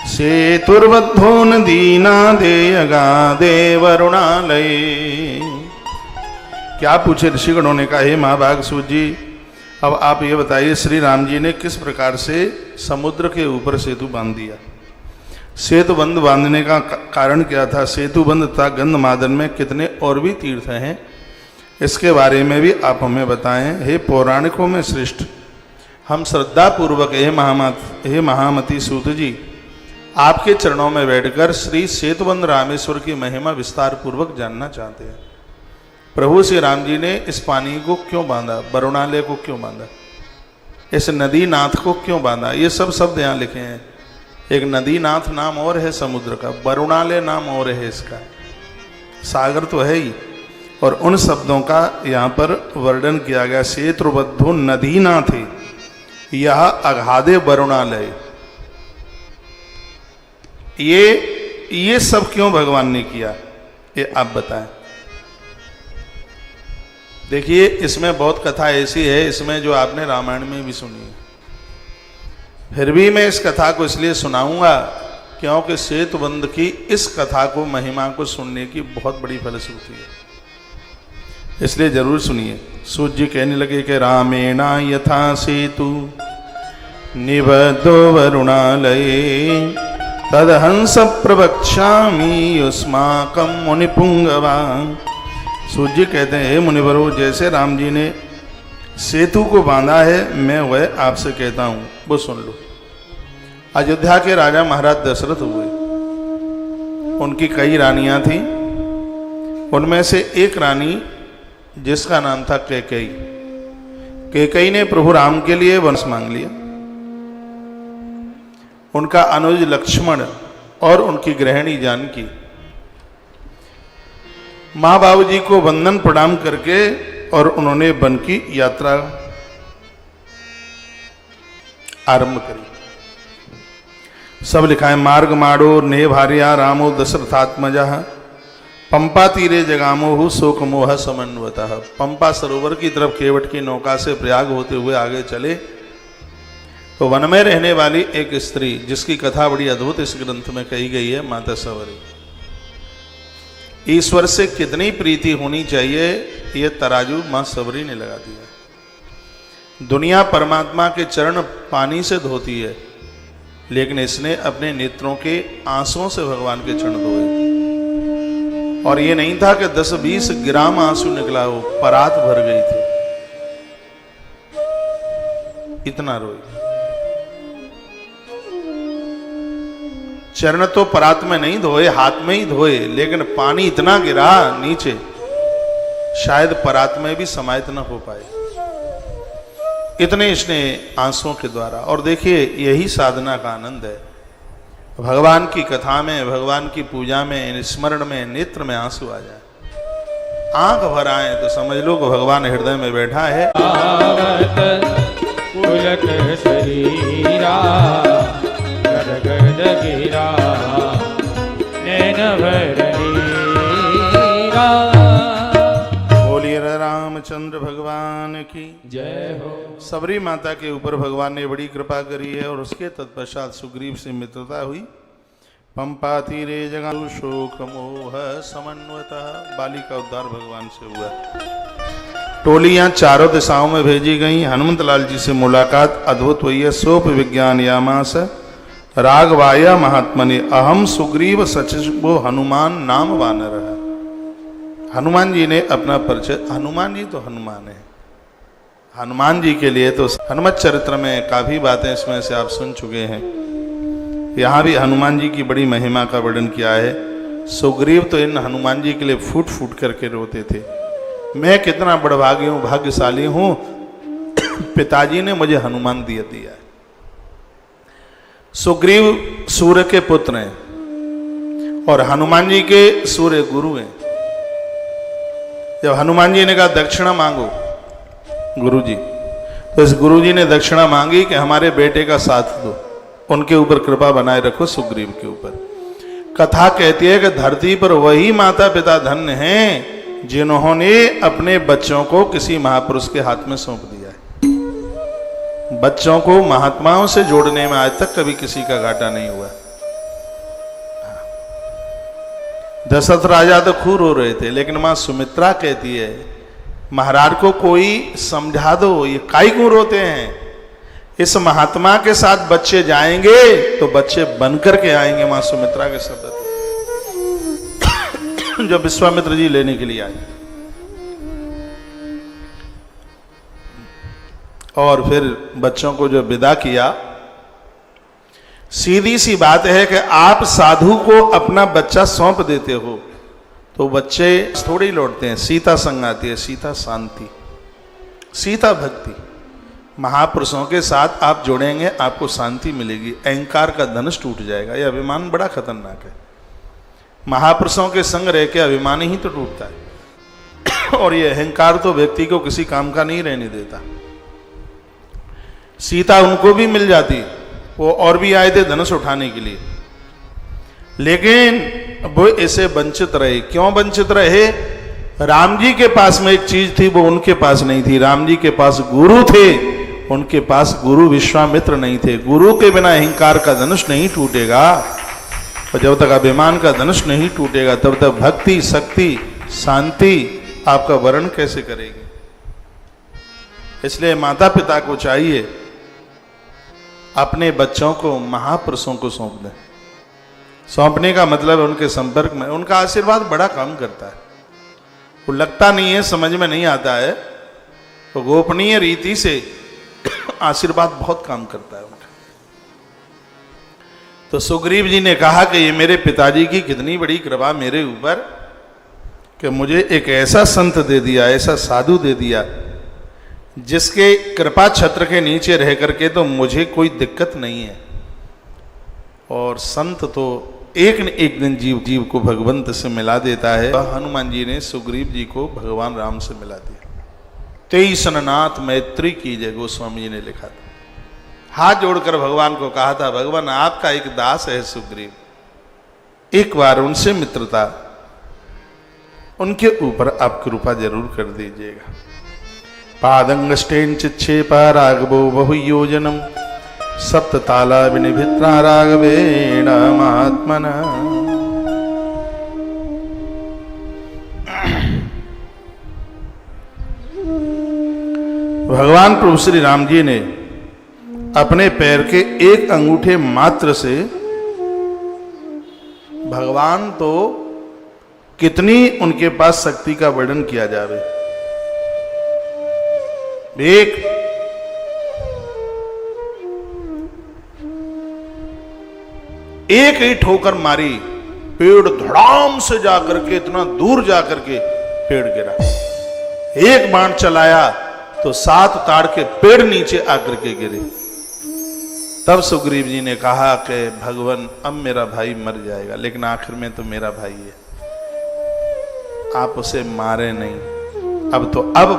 Speaker 1: सेतुर्बद्धो नदीना देयगा देवरुणालय। क्या पूछे ऋषिगणों ने कहा, हे महाभाग सूत जी, अब आप ये बताइए श्री राम जी ने किस प्रकार से समुद्र के ऊपर सेतु बांध दिया। सेतु बंध बांधने का कारण क्या था, सेतु बंध तथा गंधमादन में कितने और भी तीर्थ हैं, इसके बारे में भी आप हमें बताएं। हे पौराणिकों में श्रेष्ठ, हम श्रद्धा पूर्वक हे महामती सूत जी, आपके चरणों में बैठकर श्री सेतुबंध रामेश्वर की महिमा विस्तार पूर्वक जानना चाहते हैं। प्रभु श्री राम जी ने इस पानी को क्यों बांधा, वरुणालय को क्यों बांधा, इस नदी नाथ को क्यों बांधा, ये सब शब्द यहाँ लिखे हैं। एक नदी नाथ नाम और है समुद्र का, वरुणालय नाम और है इसका, सागर तो है ही, और उन शब्दों का यहाँ पर वर्णन किया गया। सेतुबद्धो नदी नाथ है, यह अगाधे वरुणालय, ये सब क्यों भगवान ने किया, ये आप बताएं। देखिए इसमें बहुत कथा ऐसी है, इसमें जो आपने रामायण में भी सुनी है, फिर भी मैं इस कथा को इसलिए सुनाऊंगा क्योंकि सेतुबंध की इस कथा को, महिमा को सुनने की बहुत बड़ी फलश्रुति है, इसलिए जरूर सुनिए। सूत जी कहने लगे कि रामेणा यथा सेतु निबद्धो वरुणालये तदहंस प्रवक्ष्यामि युष्माकं मुनिपुंगवा। सूत जी कहते हैं, हे मुनिवरो, जैसे राम जी ने सेतु को बांधा है, मैं वह आपसे कहता हूं, वो सुन लो। अयोध्या के राजा महाराज दशरथ हुए, उनकी कई रानियां थीं, उनमें से एक रानी जिसका नाम था कैकेयी, कैकेयी ने प्रभु राम के लिए वंश मांग लिया। उनका अनुज लक्ष्मण और उनकी गृहिणी जानकी माँ बाबू जी को वंदन प्रणाम करके और उन्होंने वन की यात्रा आरंभ करी। सब लिखा है, मार्ग माड़ो ने भार्या रामो दशरथात्मजा पंपा तीरे जगामो शोक मोह समन्वतः। पंपा सरोवर की तरफ केवट की नौका से प्रयाग होते हुए आगे चले तो वन में रहने वाली एक स्त्री, जिसकी कथा बड़ी अद्भुत इस ग्रंथ में कही गई है, माता सवरी। ईश्वर से कितनी प्रीति होनी चाहिए, ये तराजू मां सबरी ने लगा दिया। दुनिया परमात्मा के चरण पानी से धोती है, लेकिन इसने अपने नेत्रों के आंसुओं से भगवान के चरण धोए। और ये नहीं था कि 10-20 ग्राम आंसू निकला हो, परात भर गई थी, इतना रोई। चरण तो परात में नहीं धोए, हाथ में ही धोए, लेकिन पानी इतना गिरा नीचे शायद परात में भी समाहित न हो पाए, इतने इसने आंसुओं के द्वारा। और देखिए यही साधना का आनंद है, भगवान की कथा में, भगवान की पूजा में, स्मरण में, नेत्र में आंसू आ जाए, आंख भर आए तो समझ लो कि भगवान हृदय में बैठा है।
Speaker 2: आवत पुलक शरीरा गदगद गिरा नैन भर नीरा।
Speaker 1: बोलिए रामचंद्र भगवान की
Speaker 2: जय हो।
Speaker 1: सबरी माता के ऊपर भगवान ने बड़ी कृपा करी है और उसके तत्पश्चात सुग्रीव से मित्रता हुई। पंपा तीरे जगह शोक मोह समन्वतः, बाली का उद्धार भगवान से हुआ। टोलियां चारों दिशाओं में भेजी गई। हनुमत लाल जी से मुलाकात अद्भुत हुई है। सोप विज्ञान यामास राघवाया महात्मने अहम सुग्रीव सचिव हनुमान नाम वानर है। हनुमान जी ने अपना परिचय, हनुमान जी तो हनुमान है, हनुमान जी के लिए तो हनुमत चरित्र में काफी बातें इसमें से आप सुन चुके हैं। यहाँ भी हनुमान जी की बड़ी महिमा का वर्णन किया है। सुग्रीव तो इन हनुमान जी के लिए फूट फूट करके रोते थे, मैं कितना बड़भागी हूँ, भाग्यशाली हूँ, पिताजी ने मुझे हनुमान दिया है। सुग्रीव सूर्य के पुत्र हैं और हनुमान जी के सूर्य गुरु हैं। जब हनुमान जी ने कहा दक्षिणा मांगो गुरु जी, तो इस गुरु जी ने दक्षिणा मांगी कि हमारे बेटे का साथ दो, उनके ऊपर कृपा बनाए रखो, सुग्रीव के ऊपर। कथा कहती है कि धरती पर वही माता पिता धन्य हैं जिन्होंने अपने बच्चों को किसी महापुरुष के हाथ में सौंप दिया है। बच्चों को महात्माओं से जोड़ने में आज तक कभी किसी का घाटा नहीं हुआ। दशरथ राजा तो खूब रो रहे थे, लेकिन मां सुमित्रा कहती है महाराज को कोई समझा दो, ये काई क्यों रोते हैं, इस महात्मा के साथ बच्चे जाएंगे तो बच्चे बनकर के आएंगे। मां सुमित्रा के शब्द थे जो विश्वामित्र जी लेने के लिए आए। और फिर बच्चों को जो विदा किया, सीधी सी बात है कि आप साधु को अपना बच्चा सौंप देते हो तो बच्चे थोड़े ही लौटते हैं। सीता संग आती है, सीता शांति, सीता भक्ति। महापुरुषों के साथ आप जुड़ेंगे, आपको शांति मिलेगी, अहंकार का धनुष टूट जाएगा। यह अभिमान बड़ा खतरनाक है। महापुरुषों के संग रह के अभिमान ही तो टूटता है और यह अहंकार तो व्यक्ति को किसी काम का नहीं रहने देता। सीता उनको भी मिल जाती, वो और भी आए थे धनुष उठाने के लिए, लेकिन वो ऐसे वंचित रहे। क्यों वंचित रहे? राम जी के पास में एक चीज थी, वो उनके पास नहीं थी। राम जी के पास गुरु थे, उनके पास गुरु विश्वामित्र नहीं थे। गुरु के बिना अहंकार का धनुष नहीं टूटेगा, और जब तक अभिमान का धनुष नहीं टूटेगा तब तक भक्ति, शक्ति, शांति आपका वर्ण कैसे करेगी। इसलिए माता पिता को चाहिए अपने बच्चों को महापुरुषों को सौंप दें। सौंपने का मतलब है उनके संपर्क में, उनका आशीर्वाद बड़ा काम करता है। वो लगता नहीं है, समझ में नहीं आता है, तो गोपनीय रीति से आशीर्वाद बहुत काम करता है उनका। तो सुग्रीव जी ने कहा कि ये मेरे पिताजी की कितनी बड़ी कृपा मेरे ऊपर कि मुझे एक ऐसा संत दे दिया, ऐसा साधु दे दिया जिसके कृपा छत्र के नीचे रह करके तो मुझे कोई दिक्कत नहीं है। और संत तो एक न एक दिन जीव को भगवंत से मिला देता है। हनुमान जी ने सुग्रीव जी को भगवान राम से मिला दिया। 23 नाथ मैत्री कीजिए, गोस्वामी जी ने लिखा था। हाथ जोड़कर भगवान को कहा था, भगवान आपका एक दास है सुग्रीव, एक बार उनसे मित्रता, उनके ऊपर आप कृपा जरूर कर दीजिएगा। पादंगष्टेन चिक्षेपा राघवो बहुयोजनम सप्तताला विनिभित्रा राघवेण महात्मना। भगवान प्रभु श्री राम जी ने अपने पैर के एक अंगूठे मात्र से, भगवान तो कितनी उनके पास शक्ति का वर्णन किया जावे। एक ही ठोकर मारी, पेड़ धड़ाम से जाकर के, इतना दूर जाकर के पेड़ गिरा। एक बाण चलाया तो 7 ताड़ के पेड़ नीचे आकर के गिरे। तब सुग्रीव जी ने कहा कि भगवान अब मेरा भाई मर जाएगा, लेकिन आखिर में तो मेरा भाई है, आप उसे मारे नहीं। अब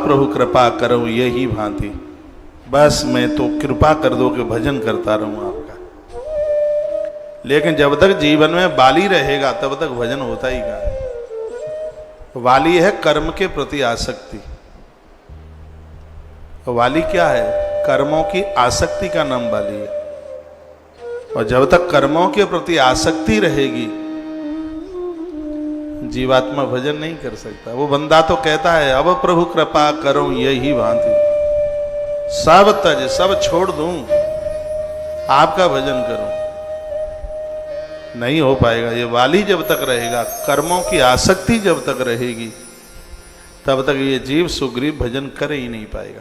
Speaker 1: प्रभु कृपा करो यही भांति, बस मैं तो कृपा कर दो कि भजन करता रहूं आपका। लेकिन जब तक जीवन में बाली रहेगा तब तक भजन होता ही कहां। वाली है कर्म के प्रति आसक्ति। वाली क्या है? कर्मों की आसक्ति का नाम वाली है। और जब तक कर्मों के प्रति आसक्ति रहेगी जीवात्मा भजन नहीं कर सकता। वो बंदा तो कहता है अब प्रभु कृपा करो यही भांति, सब तज सब छोड़ दूं आपका भजन करूं। नहीं हो पाएगा। ये वाली जब तक रहेगा, कर्मों की आसक्ति जब तक रहेगी, तब तक ये जीव सुग्रीव भजन कर ही नहीं पाएगा।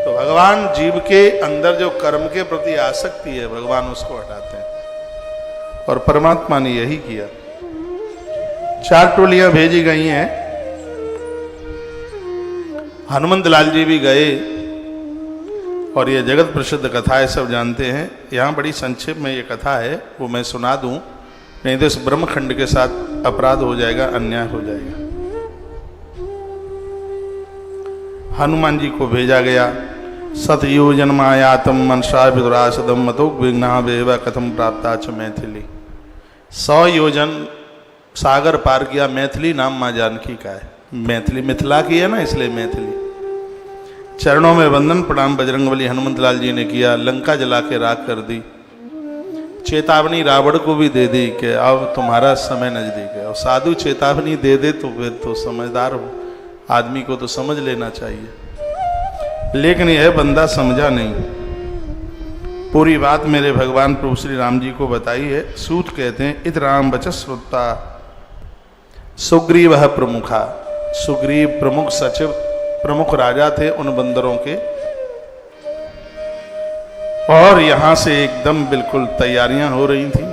Speaker 1: तो भगवान जीव के अंदर जो कर्म के प्रति आसक्ति है, भगवान उसको हटाते हैं। और परमात्मा ने यही किया। 4 टोलियां भेजी गई हैं। हनुमंत लाल जी भी गए और ये जगत प्रसिद्ध कथा है, सब जानते हैं। यहाँ बड़ी संक्षेप में ये कथा है, वो मैं सुना दूं, नहीं तो इस ब्रह्मखंड के साथ अपराध हो जाएगा, अन्याय हो जाएगा। हनुमान जी को भेजा गया। सतयोजन मायातम मनसा विदुरासदम मतो विघ्ना वेव कथम प्राप्ता च मैथिली। 100 योजन सागर पार किया। मैथिली नाम माँ जानकी का है। मैथिली मिथिला की है ना, इसलिए मैथिली। चरणों में वंदन प्रणाम बजरंगबली हनुमंत लाल जी ने किया। लंका जला के राख कर दी। चेतावनी रावण को भी दे दी कि अब तुम्हारा समय नजदीक है। और साधु चेतावनी दे दे तो फिर तो समझदार हो आदमी को तो समझ लेना चाहिए, लेकिन यह बंदा समझा नहीं। पूरी बात मेरे भगवान प्रभु श्री राम जी को बताई है। सूत कहते हैं इत राम वचस श्रुता सुग्रीव प्रमुखा। सुग्रीव प्रमुख सचिव, प्रमुख राजा थे उन बंदरों के। और यहां से एकदम बिल्कुल तैयारियां हो रही थी।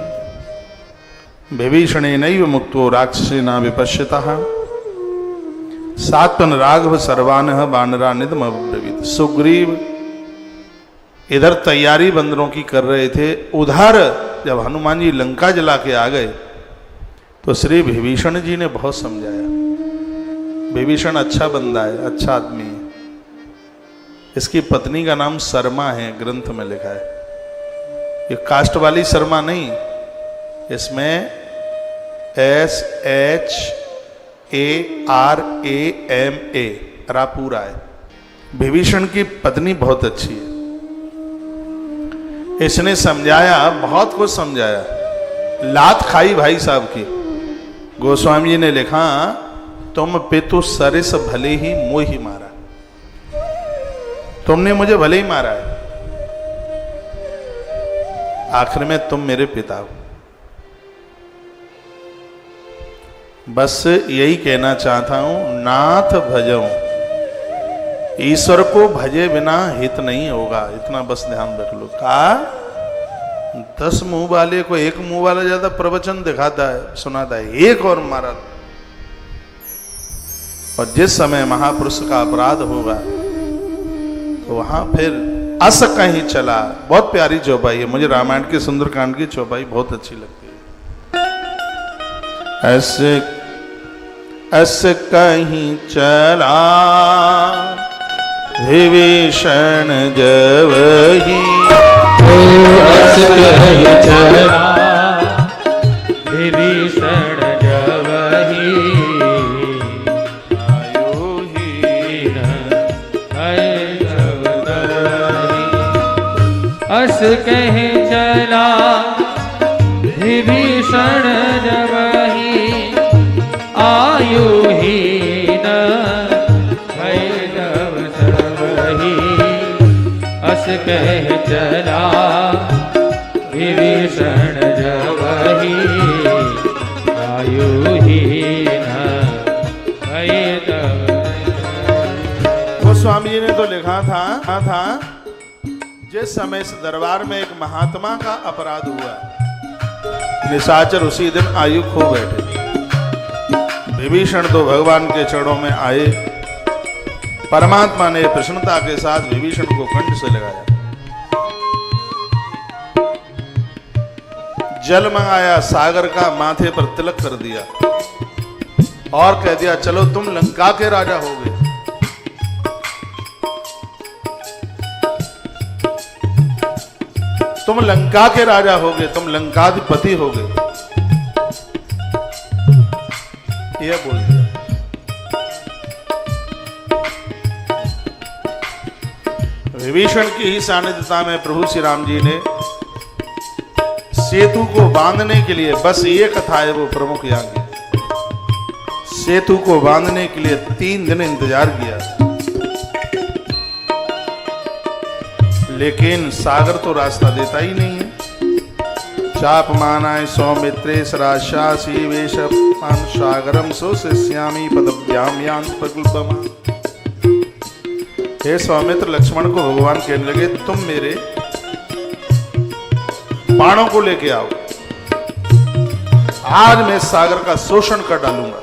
Speaker 1: विभीषणे नैव मुक्तो राक्षसेना विपश्यतः सात्वन राघव सर्वानः वानरा निधम अब्रवीत। सुग्रीव इधर तैयारी बंदरों की कर रहे थे, उधर जब हनुमान जी लंका जला के आ गए तो श्री विभीषण जी ने बहुत समझाया। विभीषण अच्छा बंदा है, अच्छा आदमी है। इसकी पत्नी का नाम शर्मा है, ग्रंथ में लिखा है। ये कास्ट वाली शर्मा नहीं, इसमें SHARAMA रापूरा है। विभीषण की पत्नी बहुत अच्छी है। इसने समझाया, बहुत कुछ समझाया। लात खाई भाई साहब की। गोस्वामी जी ने लिखा तुम पितु सरिस भले ही मोह ही मारा। तुमने मुझे भले ही मारा है, आखिर में तुम मेरे पिता हो। बस यही कहना चाहता हूं, नाथ भजो। ईश्वर को भजे बिना हित नहीं होगा, इतना बस ध्यान रख लो। कहा 10 मुंह वाले को एक मुंह वाला ज्यादा प्रवचन दिखाता है, सुनाता है, एक और मारा। और जिस समय महापुरुष का अपराध होगा तो वहां फिर अस कहीं चला। बहुत प्यारी चौपाई है, मुझे रामायण के सुंदरकांड की चौपाई बहुत अच्छी लगती है। ऐसे कहीं चला विभीषण जवही।
Speaker 2: कहीं चला विभीषण जवही। अस कहीं चला विभीषण जवही। आयुहीन भैरव सबही। अस कह चला विभीषण जवही। आयुहीन भैरव।
Speaker 1: गोस्वामी जी ने तो लिखा था जिस समय इस दरबार में एक महात्मा का अपराध हुआ, निशाचर उसी दिन आयु खो बैठे। विभीषण तो भगवान के चरणों में आए। परमात्मा ने प्रसन्नता के साथ विभीषण को कंठ से लगाया, जल मंगाया, सागर का माथे पर तिलक कर दिया और कह दिया चलो तुम लंका के राजा होगे। तुम लंका के राजा होगे, तुम लंकाधिपति होगे, यह बोल दिया। विभीषण की ही सानिध्यता में प्रभु श्री राम जी ने सेतु को बांधने के लिए, बस ये कथा है वो प्रमुख यहाँ की, सेतु को बांधने के लिए 3 दिन इंतजार किया, लेकिन सागर तो रास्ता देता ही नहीं है। चापमानाय सौमित्रे सराशासी वेशपान सागरम सोस्यामी पदभ्याम यान प्रकल्पमा। हे सौमित्र, लक्ष्मण को भगवान कहने लगे तुम मेरे बाणों को लेके आओ, आज मैं सागर का शोषण कर डालूंगा।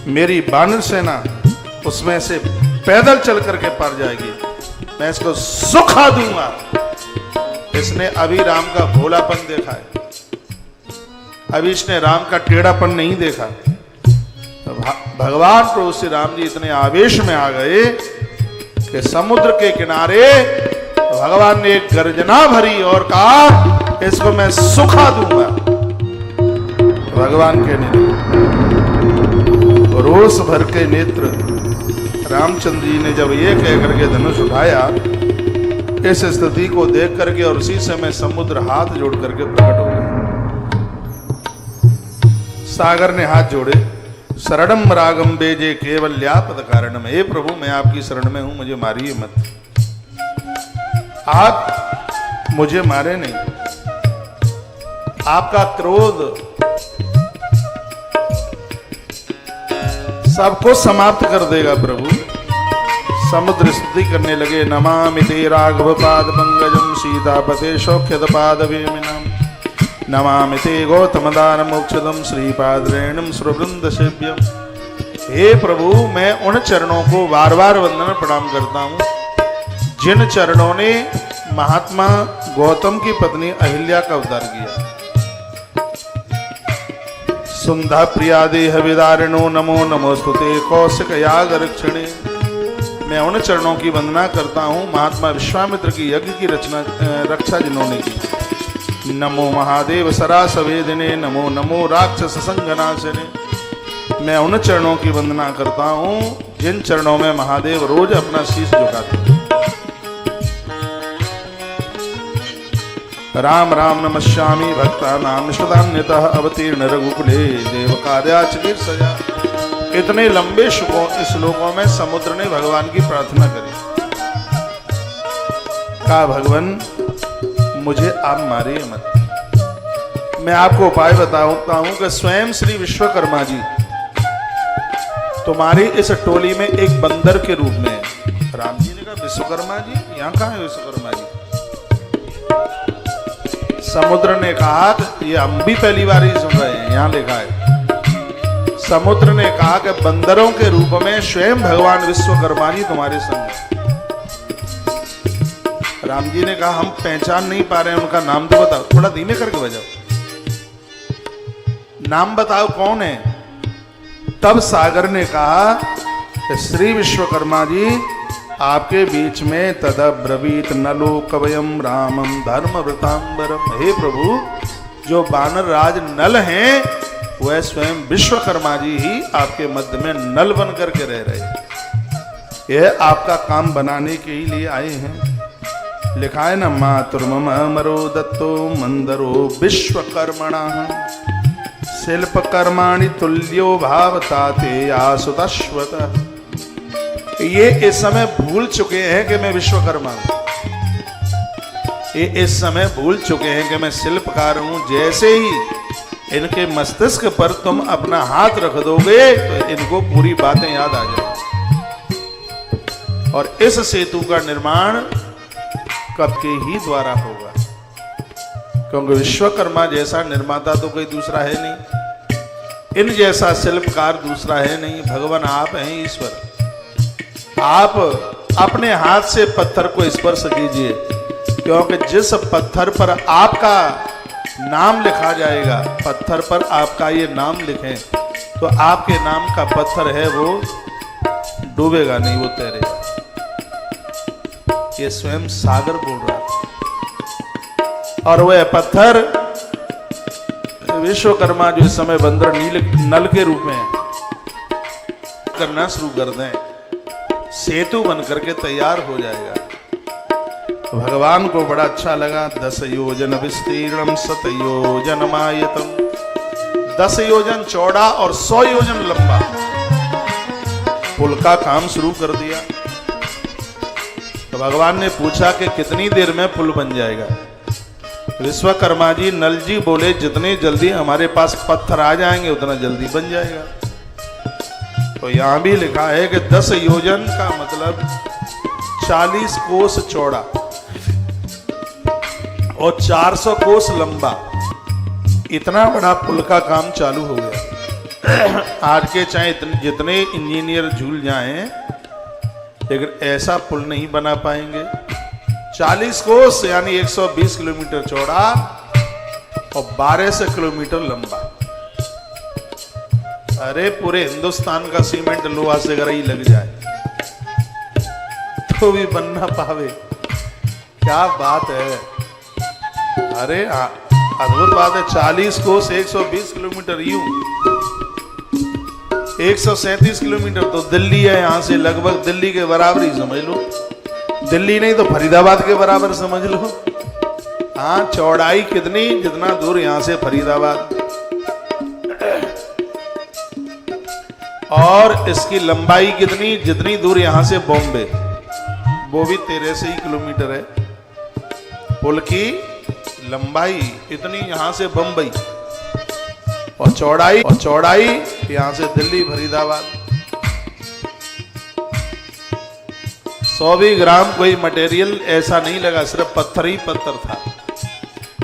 Speaker 1: मेरी बानर सेना उसमें से पैदल चल करके पार जाएगी, मैं इसको सुखा दूंगा। इसने अभी राम का भोलापन देखा है, अभी इसने राम का टेढ़ापन नहीं देखा। भगवान प्रभु श्री राम जी इतने आवेश में आ गए कि समुद्र के किनारे भगवान ने एक गर्जना भरी और कहा इसको मैं सुखा दूंगा। भगवान के रोष भर के नेत्र रामचंद्र जी ने जब ये कह करके धनुष उठाया, इस स्थिति को देख करके और उसी समय समुद्र हाथ जोड़ करके प्रकट हो गया। सागर ने हाथ जोड़े, शरणम रागम बेजे केवल्यापद कारणम। हे प्रभु, मैं आपकी शरण में हूं, मुझे मारिए मत, आप मुझे मारे नहीं। आपका क्रोध सबको समाप्त कर देगा प्रभु। समुद्र स्तुति करने लगे, नमामि ते राघव पाद पंकजम सीतापते सौख्यद पाद वेमिनम, नमामि ते गौतम दान मोक्षदम श्रीपाद रेणुम सुरवृंद सेव्यम। हे प्रभु, मैं उन चरणों को बार बार वंदन प्रणाम करता हूं जिन चरणों ने महात्मा गौतम की पत्नी अहिल्या का उद्धार किया। सुंधा प्रिया देह विदारिणो नमो नमोस्तुते कौशिक याग रक्षणे। मैं उन चरणों की वंदना करता हूं महात्मा विश्वामित्र की यज्ञ की रक्षा जिन्होंने की। नमो महादेव सरास वेदिने, नमो नमो राक्षस संगनाशने। मैं उन चरणों की वंदना करता हूं जिन चरणों में महादेव रोज अपना शीश झुकाते हैं। राम राम नमस्यामि भक्तानां निष्पदान्यतः अवतीर्ण रघुकुले देव कार्याचकीर सजा। इतने लंबे श्लोकों में समुद्र ने भगवान की प्रार्थना करी, कहा भगवान मुझे आप मारिए मत। मैं आपको उपाय बताता हूं कि स्वयं श्री विश्वकर्मा जी तुम्हारी इस टोली में एक बंदर के रूप में है। राम जी ने कहा विश्वकर्मा जी, यहां कहां है विश्वकर्मा जी? समुद्र ने कहा कि ये हम भी पहली बार ही सुन रहे हैं, यहां लिखा है। समुद्र ने कहा कि बंदरों के रूप में स्वयं भगवान विश्वकर्मा जी तुम्हारे संग। राम जी ने कहा हम पहचान नहीं पा रहे हैं, उनका नाम तो बताओ। थोड़ा धीमे करके बजाओ, नाम बताओ कौन है। तब सागर ने कहा कि श्री विश्वकर्मा जी आपके बीच में तदब्रवीत नलो कवयम रामम धर्म व्रतांबरम। हे प्रभु, जो वानर राज नल हैं वह स्वयं विश्वकर्मा जी ही आपके मध्य में नल बन करके रह रहे। यह आपका काम बनाने के ही लिए आए हैं। लिखा है ना, मातुर्मम अमरो दत्तो मंदरो विश्वकर्मणा शिल्प कर्माणि तुल्यो भावता ते आसुतश्वत। ये इस समय भूल चुके हैं कि मैं विश्वकर्मा हूं, ये इस समय भूल चुके हैं कि मैं शिल्पकार हूं। जैसे ही इनके मस्तिष्क पर तुम अपना हाथ रख दोगे तो इनको पूरी बातें याद आ जाएंगी। और इस सेतु का निर्माण कब के ही द्वारा होगा, क्योंकि विश्वकर्मा जैसा निर्माता तो कोई दूसरा है नहीं, इन जैसा शिल्पकार दूसरा है नहीं। भगवान आप हैं ईश्वर। आप अपने हाथ से पत्थर को स्पर्श कीजिए, क्योंकि जिस पत्थर पर आपका नाम लिखा जाएगा, पत्थर पर आपका ये नाम लिखें तो आपके नाम का पत्थर है वो डूबेगा नहीं, वो तैरेगा। ये स्वयं सागर बोल रहा है। और वह पत्थर विश्वकर्मा जो इस समय बंदर नल के रूप में करना शुरू कर दें, सेतु बन करके तैयार हो जाएगा। भगवान को बड़ा अच्छा लगा। 10 योजन विस्तीर्णम 7 योजनमायतम, 10 योजन चौड़ा और 100 योजन लंबा पुल का काम शुरू कर दिया। तो भगवान ने पूछा कि कितनी देर में पुल बन जाएगा। विश्वकर्मा जी नल जी बोले जितने जल्दी हमारे पास पत्थर आ जाएंगे उतना जल्दी बन जाएगा। तो यहां भी लिखा है कि 10 योजन का मतलब 40 कोस चौड़ा और 400 कोस लंबा, इतना बड़ा पुल का काम चालू हो गया। आज के चाहे जितने इंजीनियर झूल जाएं, लेकिन ऐसा पुल नहीं बना पाएंगे। 40 कोस यानी 120 किलोमीटर चौड़ा और 1200 किलोमीटर लंबा। अरे पूरे हिंदुस्तान का सीमेंट लोहा से अगर ही लग जाए तो भी बन ना पावे। क्या बात है। अरे अद्भुत बात है। 40 कोस 120 किलोमीटर, यूं 137 किलोमीटर तो दिल्ली है। यहां से लगभग दिल्ली के बराबर ही समझ लो, दिल्ली नहीं तो फरीदाबाद के बराबर समझ लो। हाँ, चौड़ाई कितनी, जितना दूर यहां से फरीदाबाद, और इसकी लंबाई कितनी, जितनी दूर यहां से बॉम्बे, वो भी 1300 ही किलोमीटर है। पुल की लंबाई इतनी यहां से बंबई, और चौड़ाई यहां से दिल्ली फरीदाबाद। 100 ग्राम कोई मटेरियल ऐसा नहीं लगा, सिर्फ पत्थर ही पत्थर था।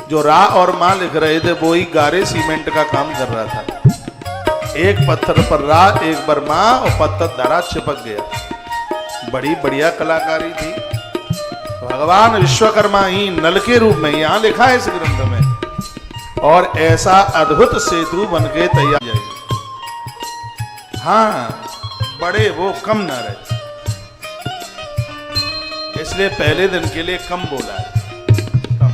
Speaker 1: जो रा और मां लिख रहे थे वो ही गारे सीमेंट का काम कर रहा था। एक पत्थर पर रा, एक पर मां, और पत्थर धारा चिपक गया। बड़ी बढ़िया कलाकारी थी। भगवान विश्वकर्मा ही नल के रूप में, यहां लिखा है इस ग्रंथ में, और ऐसा अद्भुत सेतु बन के तैयार जाएगी। हाँ, बड़े वो कम न रहे, इसलिए पहले दिन के लिए कम बोला है। कम।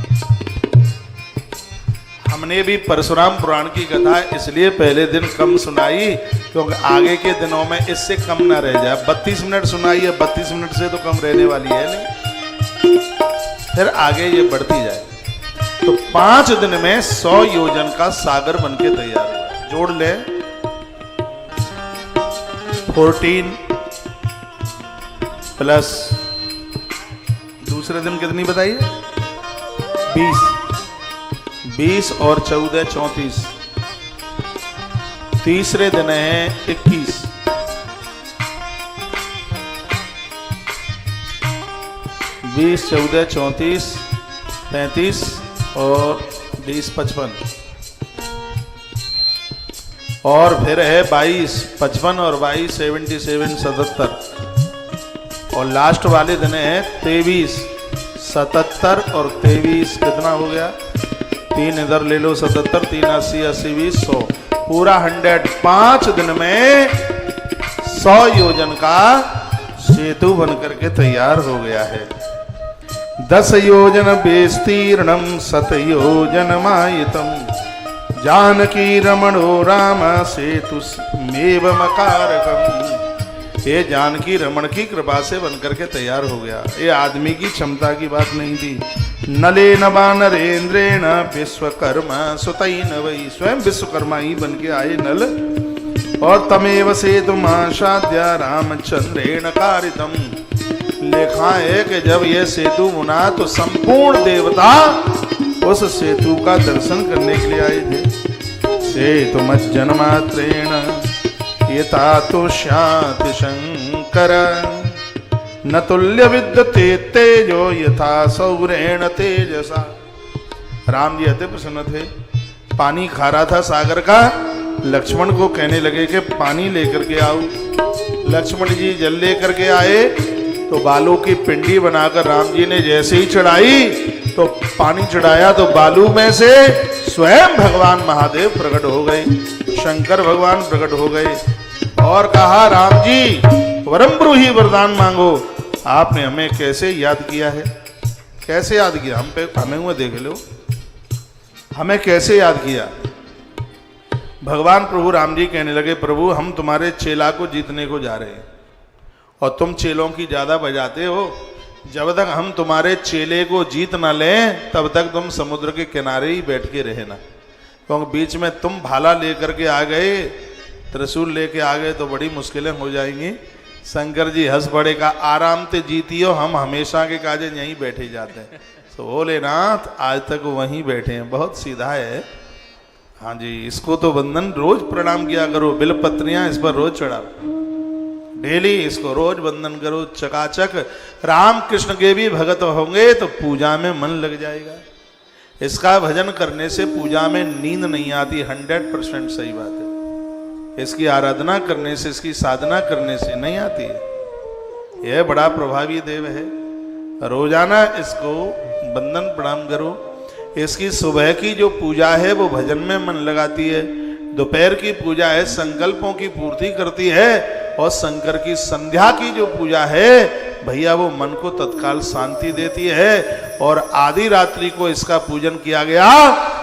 Speaker 1: हमने भी परशुराम पुराण की कथा इसलिए पहले दिन कम सुनाई, क्योंकि आगे के दिनों में इससे कम ना रह जाए। 32 मिनट सुनाई है, 32 मिनट से तो कम रहने वाली है नहीं, फिर आगे ये बढ़ती जाए। तो 5 दिन में 100 योजन का सागर बन के तैयार हुआ। जोड़ ले 14 प्लस दूसरे दिन कितनी बताइए, 20 और 14 34, तीसरे दिन है 21, 20 14 34 35 और 20 55, और फिर है 22 55 और 22 77 77, और लास्ट वाले दिन है 23 77 और 23 कितना हो गया, 3 इधर ले लो 77 3 80 80 20 100, पूरा 100। 5 दिन में 100 योजन का सेतु बन करके तैयार हो गया है। 10 योजन विस्तीर्णम 7 योजनमायतम, जानकी रमणो राम सेतु मेव मकारकम। ये जानकी रमण की कृपा से बनकर के तैयार हो गया। ये आदमी की क्षमता की बात नहीं थी। नले नवा नरेंद्रेण विश्वकर्मा सुतैन वै, स्वयं विश्वकर्मा ही बन के आए नल, और तमेव सेतुमासाद्य रामचंद्रेण कारितम। लिखा है कि जब यह सेतु बना तो संपूर्ण देवता उस सेतु का दर्शन करने के लिए आए थे। सेतु मज्जन्मात्रेण यथा तुष्याति शंकर, न तुल्य विद्यते तेजो यथा सौरेण तेजसा। राम जी अति प्रसन्न थे। पानी खा रहा था सागर का, लक्ष्मण को कहने लगे कि पानी लेकर के आओ। लक्ष्मण जी जल लेकर के आए तो बालू की पिंडी बनाकर राम जी ने जैसे ही चढ़ाई तो पानी चढ़ाया तो बालू में से स्वयं भगवान महादेव प्रकट हो गए, शंकर भगवान प्रकट हो गए और कहा राम जी वरम ब्रूहि वरदान मांगो। आपने हमें कैसे याद किया है, कैसे याद किया, हम पे हमें हुए देख लो, हमें कैसे याद किया। भगवान प्रभु राम जी कहने लगे प्रभु हम तुम्हारे चेला को जीतने को जा रहे हैं और तुम चेलों की ज्यादा बजाते हो। जब तक हम तुम्हारे चेले को जीत ना लें तब तक तुम समुद्र के किनारे ही बैठ के रहना, क्योंकि बीच में तुम भाला लेकर के आ गए, त्रिशूल लेके आ गए तो बड़ी मुश्किलें हो जाएंगी। शंकर जी हंस पड़े का आराम से जीतियो, हम हमेशा के काजे यहीं बैठे जाते हैं। तो भोलेनाथ आज तक वहीं बैठे हैं, बहुत सीधा है। हाँ जी, इसको तो वंदन रोज प्रणाम किया करो, बिलपत्रियां इस पर रोज चढ़ाओ, डेली इसको रोज वंदन करो, चकाचक राम कृष्ण के भी भगत होंगे तो पूजा में मन लग जाएगा। इसका भजन करने से पूजा में नींद नहीं आती, 100% सही बात है। इसकी आराधना करने से, इसकी साधना करने से नहीं आती है। यह बड़ा प्रभावी देव है, रोजाना इसको वंदन प्रणाम करो। इसकी सुबह की जो पूजा है वो भजन में मन लगाती है, दोपहर की पूजा है संकल्पों की पूर्ति करती है, और शंकर की संध्या की जो पूजा है भैया वो मन को तत्काल शांति देती है। और आधी रात्रि को इसका पूजन किया गया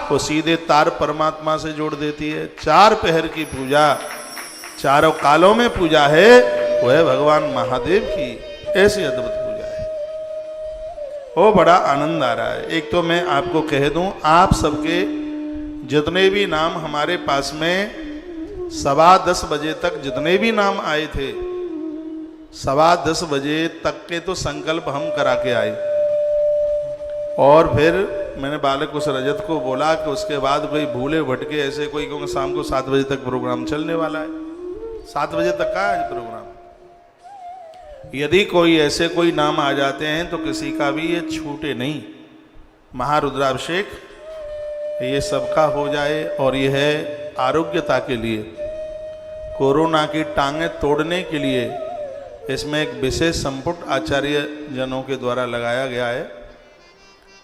Speaker 1: वो सीधे तार परमात्मा से जोड़ देती है। 4 पहर की पूजा, चारों कालों में पूजा है, वो है भगवान महादेव की, ऐसी अद्भुत पूजा है। वो बड़ा आनंद आ रहा है। एक तो मैं आपको कह दूं, आप सबके जितने भी नाम हमारे पास में 10:15 बजे तक जितने भी नाम आए थे, 10:15 बजे तक के तो संकल्प हम करा के आए। और फिर मैंने बालक उस रजत को बोला कि उसके बाद कोई भूले भटके ऐसे कोई, क्योंकि शाम को 7 बजे तक प्रोग्राम चलने वाला है, 7 बजे तक का है प्रोग्राम। यदि कोई ऐसे कोई नाम आ जाते हैं तो किसी का भी ये छूटे नहीं। महारुद्राभिषेक ये सबका हो जाए, और यह है आरोग्यता के लिए, कोरोना की टांगें तोड़ने के लिए। इसमें एक विशेष संपुट आचार्य जनों के द्वारा लगाया गया है।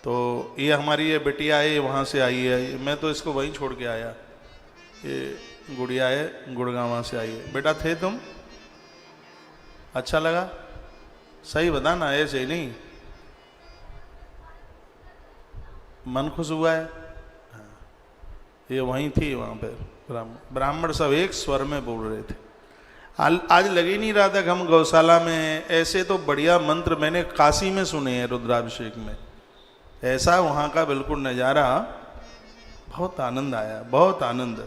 Speaker 1: तो ये हमारी ये बिटिया है, वहाँ से आई है, मैं तो इसको वहीं छोड़ के आया। ये गुड़िया है, गुड़गांव से आई है। बेटा थे तुम, अच्छा लगा, सही बताना, ऐसे ही नहीं, मन खुश हुआ है। ये वहीं थी, वहाँ पे ब्राह्मण सब एक स्वर में बोल रहे थे। आज लग ही नहीं रहा था कि हम गौशाला में। ऐसे तो बढ़िया मंत्र मैंने काशी में सुने हैं, रुद्राभिषेक में ऐसा वहाँ का बिल्कुल नज़ारा, बहुत आनंद आया, बहुत आनंद।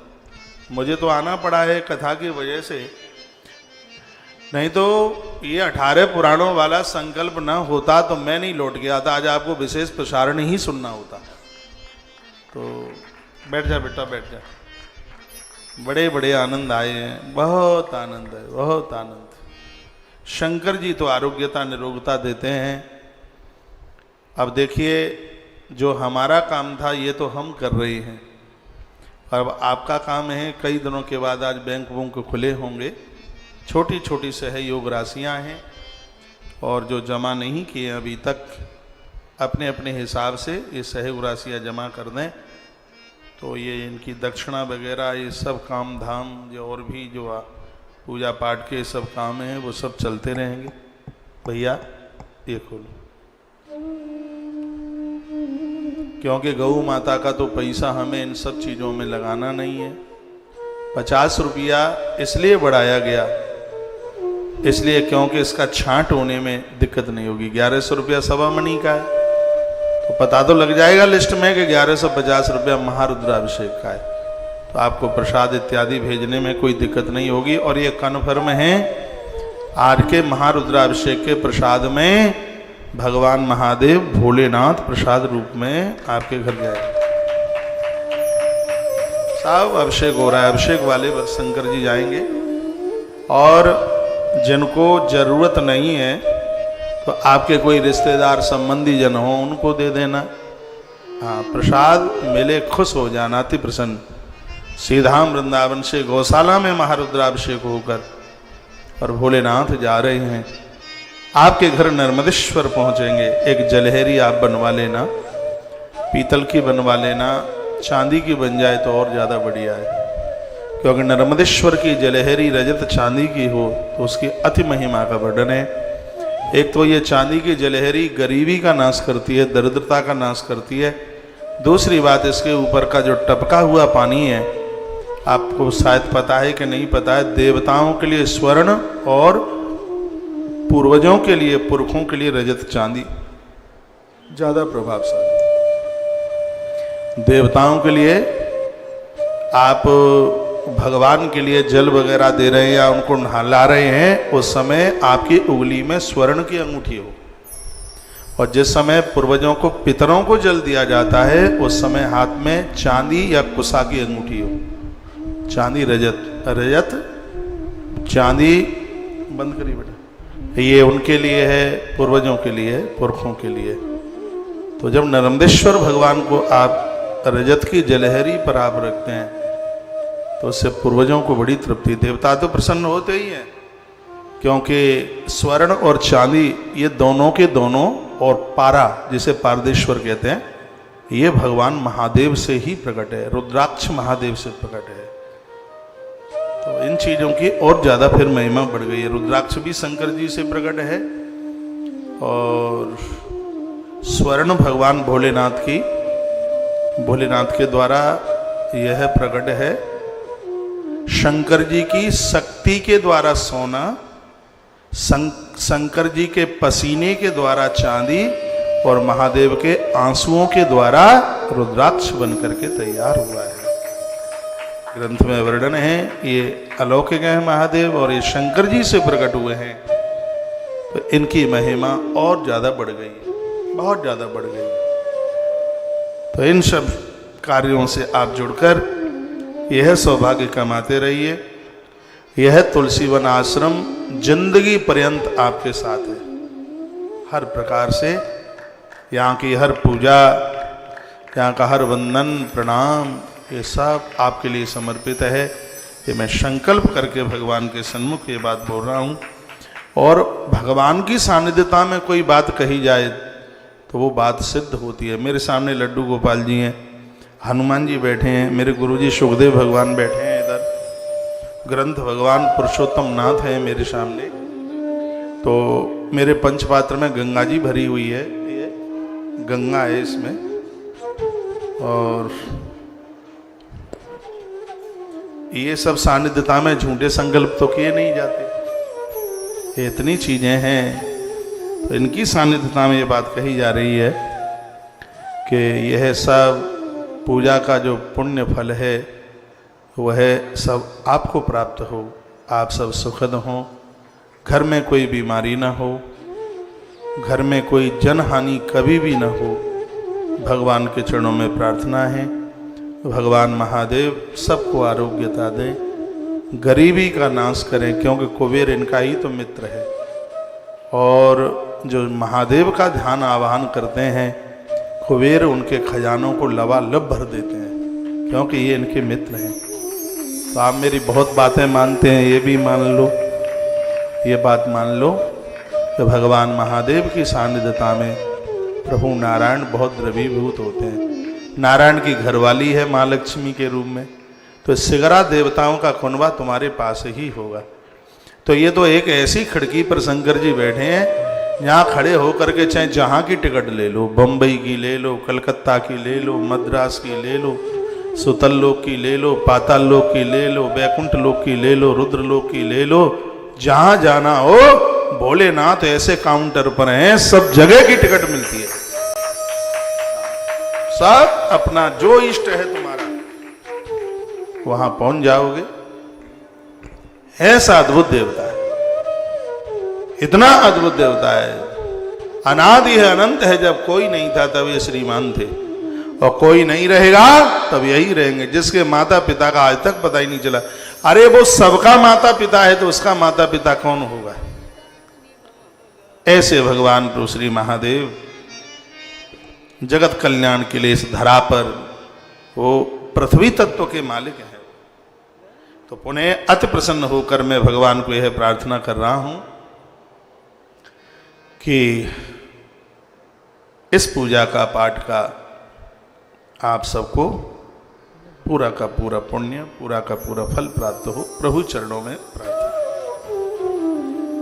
Speaker 1: मुझे तो आना पड़ा है कथा की वजह से, नहीं तो ये 18 पुराणों वाला संकल्प ना होता तो मैं नहीं लौट गया था। आज आपको विशेष प्रसारण ही सुनना होता। तो बैठ जा बेटा, बैठ जा। बड़े बड़े आनंद आए हैं, बहुत आनंद है, बहुत आनंद। शंकर जी तो आरोग्यता निरोगता देते हैं। अब देखिए, जो हमारा काम था ये तो हम कर रहे हैं, अब आपका काम है। कई दिनों के बाद आज बैंक वूँक खुले होंगे, छोटी छोटी सहयोग राशियाँ हैं, और जो जमा नहीं किए अभी तक अपने अपने हिसाब से ये सहयोग राशियाँ जमा कर दें, तो ये इनकी दक्षिणा वगैरह ये सब काम धाम, जो और भी जो पूजा पाठ के सब काम हैं वो सब चलते रहेंगे। भैया ये खोलो, क्योंकि गौ माता का तो पैसा हमें इन सब चीज़ों में लगाना नहीं है। 50 रुपया इसलिए बढ़ाया गया, इसलिए क्योंकि इसका छांट होने में दिक्कत नहीं होगी। 1100 रुपया सवा मनी का है, तो पता तो लग जाएगा लिस्ट में कि 1150 रुपया महारुद्राभिषेक का है, तो आपको प्रसाद इत्यादि भेजने में कोई दिक्कत नहीं होगी। और ये कन्फर्म है, आज के महारुद्राभिषेक के प्रसाद में भगवान महादेव भोलेनाथ प्रसाद रूप में आपके घर जाए। सब अभिषेक हो रहा है, अभिषेक वाले शंकर जी जाएंगे। और जिनको जरूरत नहीं है तो आपके कोई रिश्तेदार संबंधी जन हो उनको दे देना। हाँ, प्रसाद मिले खुश हो जाना, अति प्रसन्न। सीधा वृंदावन से गौशाला में महारुद्राभिषेक होकर और भोलेनाथ जा रहे हैं। आपके घर नर्मदेश्वर पहुंचेंगे। एक जलहरी आप बनवा लेना, पीतल की बनवा लेना, चांदी की बन जाए तो और ज़्यादा बढ़िया है, क्योंकि नर्मदेश्वर की जलहरी रजत चांदी की हो तो उसकी अति महिमा का वर्णन है। एक तो ये चांदी की जलहरी गरीबी का नाश करती है, दरिद्रता का नाश करती है। दूसरी बात, इसके ऊपर का जो टपका हुआ पानी है, आपको शायद पता है कि नहीं पता है, देवताओं के लिए स्वर्ण और पूर्वजों के लिए, पुरखों के लिए रजत चांदी ज्यादा प्रभावशाली। देवताओं के लिए आप भगवान के लिए जल वगैरह दे रहे हैं या उनको नहला रहे हैं, उस समय आपकी उंगली में स्वर्ण की अंगूठी हो, और जिस समय पूर्वजों को, पितरों को जल दिया जाता है, उस समय हाथ में चांदी या कुसा की अंगूठी हो। चांदी रजत, रजत चांदी बंद करिए बेटा, ये उनके लिए है, पूर्वजों के लिए, पुरखों के लिए। तो जब नर्मदेश्वर भगवान को आप रजत की जलहरी पर आप रखते हैं तो उससे पूर्वजों को बड़ी तृप्ति, देवता तो प्रसन्न होते ही हैं, क्योंकि स्वर्ण और चांदी ये दोनों के दोनों, और पारा जिसे पारदेश्वर कहते हैं, ये भगवान महादेव से ही प्रकट है, रुद्राक्ष महादेव से प्रकट है। तो इन चीजों की और ज्यादा फिर महिमा बढ़ गई है। रुद्राक्ष भी शंकर जी से प्रकट है, और स्वर्ण भगवान भोलेनाथ की, भोलेनाथ के द्वारा यह प्रकट है। शंकर जी की शक्ति के द्वारा सोना, शंकर जी के पसीने के द्वारा चांदी, और महादेव के आंसुओं के द्वारा रुद्राक्ष बन करके तैयार हुआ है। ग्रंथ में वर्णन है, ये अलौकिक है महादेव, और ये शंकर जी से प्रकट हुए हैं, तो इनकी महिमा और ज्यादा बढ़ गई है, बहुत ज्यादा बढ़ गई है। तो इन सब कार्यों से आप जुड़कर यह सौभाग्य कमाते रहिए। यह तुलसीवन आश्रम जिंदगी पर्यंत आपके साथ है, हर प्रकार से। यहाँ की हर पूजा, यहाँ का हर वंदन प्रणाम, ये सब आपके लिए समर्पित है। ये मैं संकल्प करके भगवान के सन्मुख ये बात बोल रहा हूँ। और भगवान की सानिध्यता में कोई बात कही जाए तो वो बात सिद्ध होती है। मेरे सामने लड्डू गोपाल जी हैं, हनुमान जी बैठे हैं, मेरे गुरुजी सुखदेव भगवान बैठे हैं, इधर ग्रंथ भगवान पुरुषोत्तम नाथ हैं मेरे सामने। तो मेरे पंचपात्र में गंगा जी भरी हुई है, ये गंगा है इसमें, और ये सब सानिध्यता में झूठे संकल्प तो किए नहीं जाते। ये इतनी चीजें हैं, तो इनकी सानिध्यता में ये बात कही जा रही है कि यह सब पूजा का जो पुण्य फल है वह सब आपको प्राप्त हो, आप सब सुखद हों, घर में कोई बीमारी ना हो, घर में कोई जनहानि कभी भी ना हो, भगवान के चरणों में प्रार्थना है। भगवान महादेव सबको आरोग्यता दें, गरीबी का नाश करें, क्योंकि कुबेर इनका ही तो मित्र है। और जो महादेव का ध्यान आवाहन करते हैं, कुबेर उनके खजानों को लबालब भर देते हैं, क्योंकि ये इनके मित्र हैं। तो आप मेरी बहुत बातें मानते हैं, ये भी मान लो, ये बात मान लो कि भगवान महादेव की सानिध्यता में प्रभु नारायण बहुत द्रवीभूत होते हैं। नारायण की घरवाली है माँ लक्ष्मी के रूप में, तो सिगरा देवताओं का कुनबा तुम्हारे पास ही होगा। तो ये तो एक ऐसी खिड़की पर शंकर जी बैठे हैं, यहाँ खड़े होकर के चाहे जहाँ की टिकट ले लो, बम्बई की ले लो, कलकत्ता की ले लो, मद्रास की ले लो, सुतल लोक की ले लो, पाताल लोक की ले लो, बैकुंठ लोक की ले लो, रुद्र लोक की ले लो, जहाँ जाना हो भोलेनाथ ऐसे काउंटर पर हैं, सब जगह की टिकट मिलती है। सब अपना जो इष्ट है तुम्हारा वहां पहुंच जाओगे। ऐसा अद्भुत देवता है, इतना अद्भुत देवता है, अनादि है, अनंत है। जब कोई नहीं था तब ये श्रीमान थे, और कोई नहीं रहेगा तब यही रहेंगे। जिसके माता पिता का आज तक पता ही नहीं चला, अरे वो सबका माता पिता है तो उसका माता पिता कौन होगा? ऐसे भगवान प्रभु श्री महादेव जगत कल्याण के लिए इस धरा पर वो पृथ्वी तत्व के मालिक हैं। तो पुनः अति प्रसन्न होकर मैं भगवान को यह प्रार्थना कर रहा हूं कि इस पूजा का पाठ का आप सबको पूरा का पूरा पुण्य, पूरा का पूरा फल प्राप्त हो। प्रभु चरणों में प्रार्थना।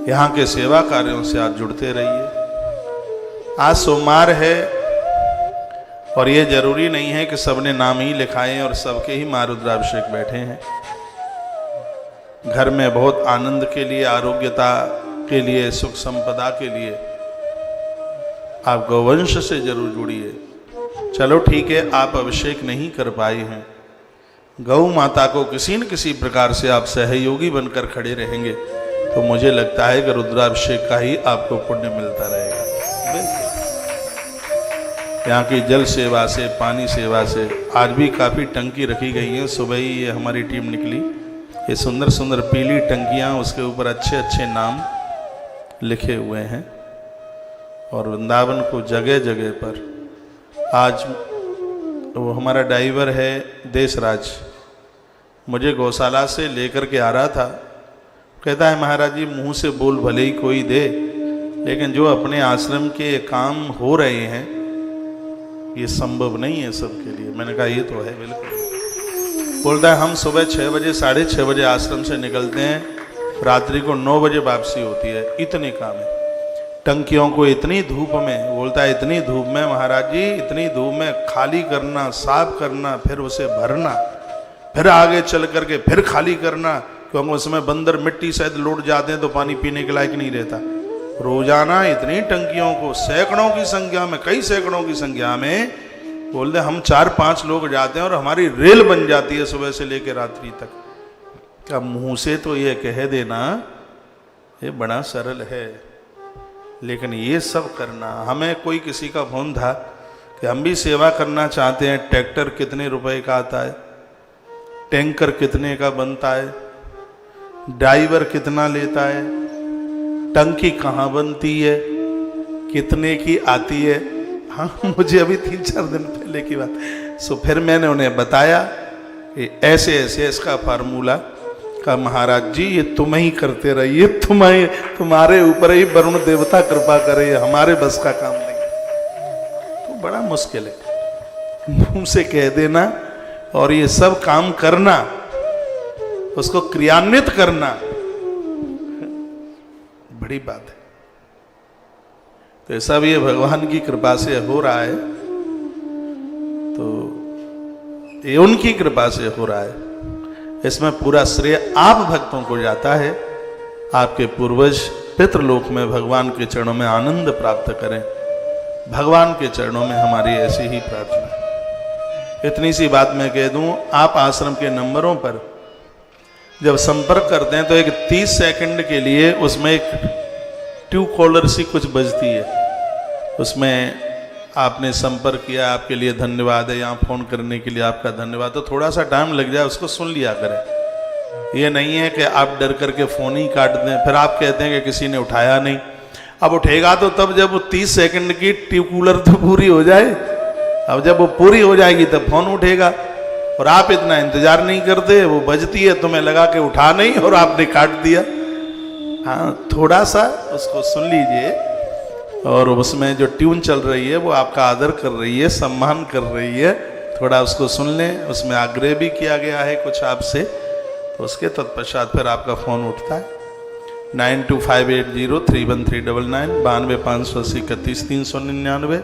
Speaker 1: यहाँ के सेवा कार्यों से आप जुड़ते रहिए। आज सोमवार है और ये जरूरी नहीं है कि सबने नाम ही लिखाए और सबके ही मां रुद्राभिषेक बैठे हैं। घर में बहुत आनंद के लिए, आरोग्यता के लिए, सुख संपदा के लिए आप गौवंश से जरूर जुड़िए। चलो ठीक है, आप अभिषेक नहीं कर पाए हैं, गौ माता को किसी न किसी प्रकार से आप सहयोगी बनकर खड़े रहेंगे तो मुझे लगता है कि रुद्राभिषेक का ही आपको पुण्य मिलता रहेगा। यहाँ की जल सेवा से, पानी सेवा से आज भी काफ़ी टंकी रखी गई हैं। सुबह ही ये हमारी टीम निकली, ये सुंदर सुंदर पीली टंकियाँ, उसके ऊपर अच्छे अच्छे नाम लिखे हुए हैं। और वृंदावन को जगह जगह पर आज वो हमारा ड्राइवर है देशराज, मुझे गौशाला से लेकर के आ रहा था। कहता है महाराज जी मुंह से बोल भले ही कोई दे, लेकिन जो अपने आश्रम के काम हो रहे हैं ये संभव नहीं है सबके लिए। मैंने कहा ये तो है बिल्कुल। बोलता है हम सुबह 6 बजे 6:30 बजे आश्रम से निकलते हैं, रात्रि को 9 बजे वापसी होती है, इतने काम है। टंकियों को इतनी धूप में, बोलता है इतनी धूप में महाराज जी, इतनी धूप में खाली करना, साफ करना, फिर उसे भरना, फिर आगे चल करके फिर खाली करना, क्योंकि उसमें बंदर मिट्टी शायद लौट जाते हैं तो पानी पीने के लायक नहीं रहता। रोजाना इतनी टंकियों को सैकड़ों की संख्या में, कई सैकड़ों की संख्या में, बोलते हम 4-5 लोग जाते हैं और हमारी रेल बन जाती है सुबह से लेकर रात्रि तक। अब मुंह से तो ये कह देना ये बड़ा सरल है, लेकिन ये सब करना, हमें कोई किसी का फोन था कि हम भी सेवा करना चाहते हैं, ट्रैक्टर कितने रुपए का आता है, टैंकर कितने का बनता है, ड्राइवर कितना लेता है, टंकी कहाँ बनती है, कितने की आती है। हाँ मुझे अभी 3-4 दिन पहले की बात। सो फिर मैंने उन्हें बताया कि ऐसे ऐसे इसका फार्मूला का महाराज जी ये तुम ही करते रहिए, तुम्हारे ऊपर ही वरुण देवता कृपा करे, हमारे बस का काम नहीं। तो बड़ा मुश्किल है मुंह से कह देना और ये सब काम करना, उसको क्रियान्वित करना बड़ी बात है। तो सब ये भगवान की कृपा से हो रहा है, तो ये उनकी कृपा से हो रहा है। इसमें पूरा श्रेय आप भक्तों को जाता है। आपके पूर्वज पितृलोक में भगवान के चरणों में आनंद प्राप्त करें, भगवान के चरणों में हमारी ऐसी ही प्रार्थना। इतनी सी बात मैं कह दूं, आप आश्रम के नंबरों पर जब संपर्क करते हैं तो एक 30 सेकंड के लिए उसमें एक ट्रू कॉलर सी कुछ बजती है, उसमें आपने संपर्क किया, आपके लिए धन्यवाद है, यहाँ फ़ोन करने के लिए आपका धन्यवाद। तो थोड़ा सा टाइम लग जाए, उसको सुन लिया करें। ये नहीं है कि आप डर करके फ़ोन ही काट दें, फिर आप कहते हैं कि किसी ने उठाया नहीं। अब उठेगा तो तब जब वो 30 सेकंड की ट्रू कॉलर तो पूरी हो जाए। अब जब वो पूरी हो जाएगी तब फ़ोन उठेगा, और आप इतना इंतज़ार नहीं करते, वो बजती है, तुम्हें लगा कि उठा नहीं और आपने काट दिया। हाँ थोड़ा सा उसको सुन लीजिए, और उसमें जो ट्यून चल रही है वो आपका आदर कर रही है, सम्मान कर रही है, थोड़ा उसको सुन लें। उसमें आग्रह भी किया गया है कुछ आपसे, तो उसके तत्पश्चात फिर आपका फ़ोन उठता है। 9258031399, 925881 399,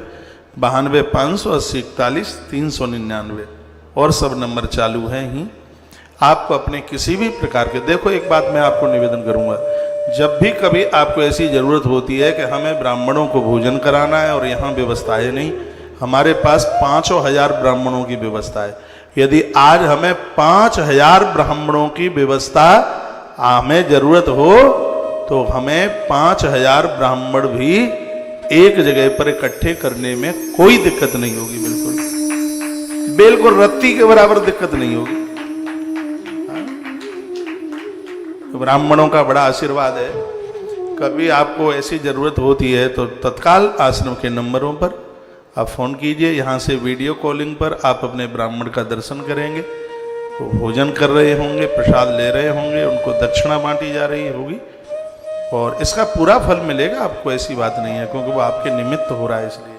Speaker 1: 925881 और सब नंबर चालू हैं ही। आपको अपने किसी भी प्रकार के, देखो एक बात मैं आपको निवेदन करूंगा, जब भी कभी आपको ऐसी ज़रूरत होती है कि हमें ब्राह्मणों को भोजन कराना है और यहाँ व्यवस्था है नहीं, हमारे पास 5,000 ब्राह्मणों की व्यवस्था है। यदि आज हमें 5,000 ब्राह्मणों की व्यवस्था हमें ज़रूरत हो तो हमें 5,000 ब्राह्मण भी एक जगह पर इकट्ठे करने में कोई दिक्कत नहीं होगी। बिल्कुल बिल्कुल रत्ती के बराबर दिक्कत नहीं होगी। ब्राह्मणों का बड़ा आशीर्वाद है। कभी आपको ऐसी ज़रूरत होती है तो तत्काल आश्रम के नंबरों पर आप फ़ोन कीजिए, यहाँ से वीडियो कॉलिंग पर आप अपने ब्राह्मण का दर्शन करेंगे। वो भोजन कर रहे होंगे, प्रसाद ले रहे होंगे, उनको दक्षिणा बांटी जा रही होगी और इसका पूरा फल मिलेगा आपको, ऐसी बात नहीं है, क्योंकि वो आपके निमित्त हो रहा है। इसलिए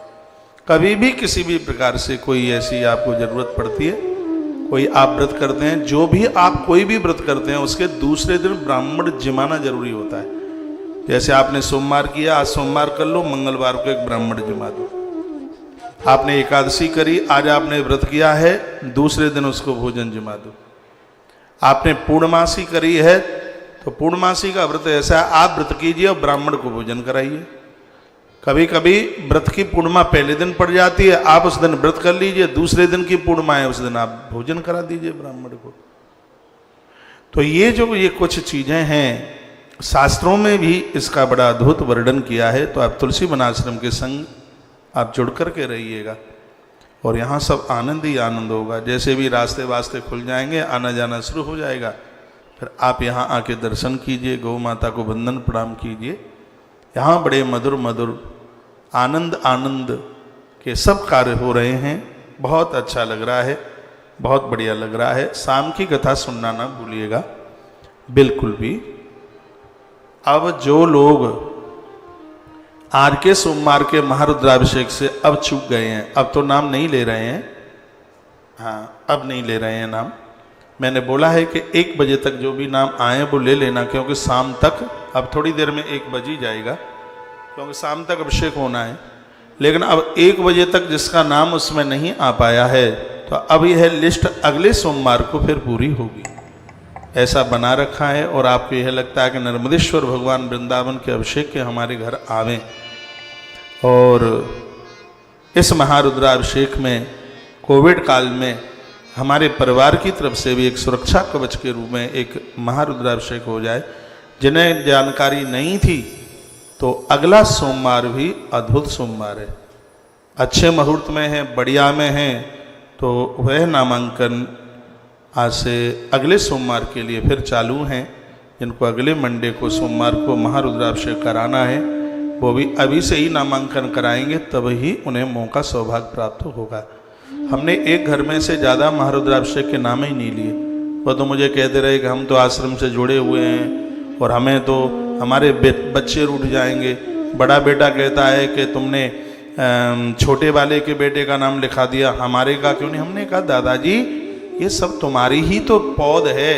Speaker 1: कभी भी किसी भी प्रकार से कोई ऐसी आपको ज़रूरत पड़ती है, कोई आप व्रत करते हैं, जो भी आप कोई भी व्रत करते हैं उसके दूसरे दिन ब्राह्मण जिमाना जरूरी होता है। जैसे आपने सोमवार किया, आज सोमवार कर लो, मंगलवार को एक ब्राह्मण जिमा दो। आपने एकादशी करी, आज आपने व्रत किया है, दूसरे दिन उसको भोजन जिमा दो। आपने पूर्णमासी करी है तो पूर्णमासी का व्रत ऐसा है, आप व्रत कीजिए और ब्राह्मण को भोजन कराइए। कभी कभी व्रत की पूर्णिमा पहले दिन पड़ जाती है, आप उस दिन व्रत कर लीजिए, दूसरे दिन की पूर्णिमा है उस दिन आप भोजन करा दीजिए ब्राह्मण को। तो ये कुछ चीजें हैं, शास्त्रों में भी इसका बड़ा अद्भुत वर्णन किया है। तो आप तुलसी वन आश्रम के संग आप जुड़ करके रहिएगा और यहाँ सब आनंद ही आनंद होगा। जैसे भी रास्ते वास्ते खुल जाएंगे, आना जाना शुरू हो जाएगा, फिर आप यहाँ आके दर्शन कीजिए, गौ माता को वंदन प्रणाम कीजिए। यहाँ बड़े मधुर मधुर आनंद के सब कार्य हो रहे हैं। बहुत अच्छा लग रहा है, बहुत बढ़िया लग रहा है। शाम की कथा सुनना ना भूलिएगा बिल्कुल भी। अब जो लोग आज के सोमवार के महारुद्राभिषेक से अब चूक गए हैं, अब तो नाम नहीं ले रहे हैं, हाँ अब नहीं ले रहे हैं नाम। मैंने बोला है कि 1 बजे तक जो भी नाम आए वो ले लेना, क्योंकि शाम तक, अब थोड़ी देर में 1 बज ही जाएगा, क्योंकि शाम तक अभिषेक होना है। लेकिन अब 1 बजे तक जिसका नाम उसमें नहीं आ पाया है, तो अब यह लिस्ट अगले सोमवार को फिर पूरी होगी, ऐसा बना रखा है। और आपको यह लगता है कि नर्मदेश्वर भगवान वृंदावन के अभिषेक के हमारे घर आवें, और इस महारुद्राभिषेक में कोविड काल में हमारे परिवार की तरफ से भी एक सुरक्षा कवच के रूप में एक महारुद्राभिषेक हो जाए। जिन्हें जानकारी नहीं थी, तो अगला सोमवार भी अद्भुत सोमवार है, अच्छे मुहूर्त में है, बढ़िया में है। तो वह नामांकन आज से अगले सोमवार के लिए फिर चालू हैं। जिनको अगले मंडे को सोमवार को महारुद्राभिषेक कराना है, वो भी अभी से ही नामांकन कराएंगे, तब ही उन्हें मौका सौभाग्य प्राप्त होगा। हमने एक घर में से ज़्यादा महारुद्राभिषेक के नाम ही नहीं लिए। वो तो मुझे कहते रहे कि हम तो आश्रम से जुड़े हुए हैं और हमें तो हमारे बच्चे रूठ जाएंगे। बड़ा बेटा कहता है कि तुमने छोटे वाले के बेटे का नाम लिखा दिया, हमारे का क्यों नहीं? हमने कहा दादाजी ये सब तुम्हारी ही तो पौध है,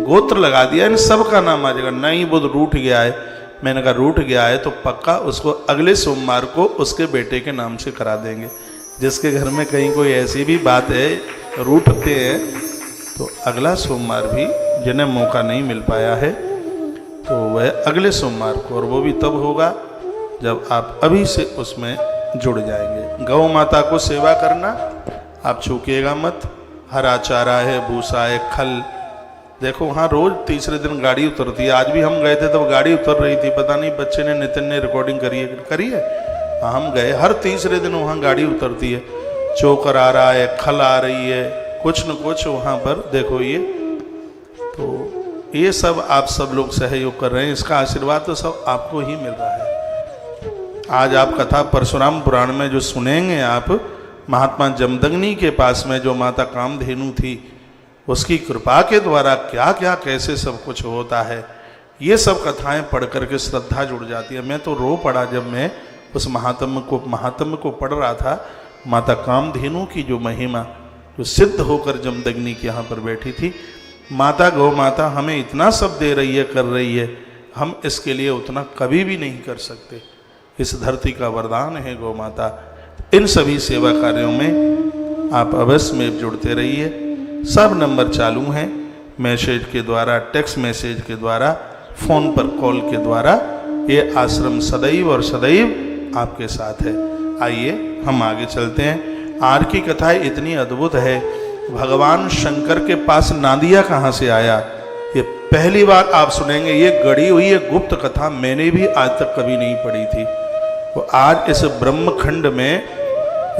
Speaker 1: गोत्र लगा दिया, इन सब का नाम आ जाएगा। नहीं वो रूठ गया है। मैंने कहा रूठ गया है तो पक्का उसको अगले सोमवार को उसके बेटे के नाम से करा देंगे। जिसके घर में कहीं कोई ऐसी भी बात है, रूठते हैं, तो अगला सोमवार भी जिन्हें मौका नहीं मिल पाया है तो वह अगले सोमवार को, और वो भी तब होगा जब आप अभी से उसमें जुड़ जाएंगे। गौ माता को सेवा करना आप चूकिएगा मत। हरा चारा है, भूसा है, खल। देखो वहाँ रोज तीसरे दिन गाड़ी उतरती है। आज भी हम गए थे तब गाड़ी उतर रही थी, पता नहीं बच्चे ने, नितिन ने रिकॉर्डिंग करी है। हम गए, हर तीसरे दिन वहाँ गाड़ी उतरती है। चोकर आ रहा है, खल आ रही है, कुछ न कुछ वहाँ पर देखो। ये सब आप सब लोग सहयोग कर रहे हैं, इसका आशीर्वाद तो सब आपको ही मिल रहा है। आज आप कथा परशुराम पुराण में जो सुनेंगे, आप महात्मा जमदग्नि के पास में जो माता कामधेनु थी, उसकी कृपा के द्वारा क्या क्या कैसे सब कुछ होता है, ये सब कथाएं पढ़ करके श्रद्धा जुड़ जाती है। मैं तो रो पड़ा जब मैं उस महात्म्य को पढ़ रहा था। माता कामधेनु की जो महिमा जो सिद्ध होकर जमदग्नि के यहाँ पर बैठी थी। माता गौ माता हमें इतना सब दे रही है, कर रही है, हम इसके लिए उतना कभी भी नहीं कर सकते। इस धरती का वरदान है गौ माता। इन सभी सेवा कार्यों में आप अवश्य में जुड़ते रहिए। सब नंबर चालू हैं, मैसेज के द्वारा, टेक्स्ट मैसेज के द्वारा, फ़ोन पर कॉल के द्वारा। ये आश्रम सदैव और सदैव आपके साथ है। आइए हम आगे चलते हैं। आज की कथा इतनी अद्भुत है। भगवान शंकर के पास नादिया कहाँ से आया, ये पहली बार आप सुनेंगे। ये गढ़ी हुई है गुप्त कथा, मैंने भी आज तक कभी नहीं पढ़ी थी। तो आज इस ब्रह्मखंड में,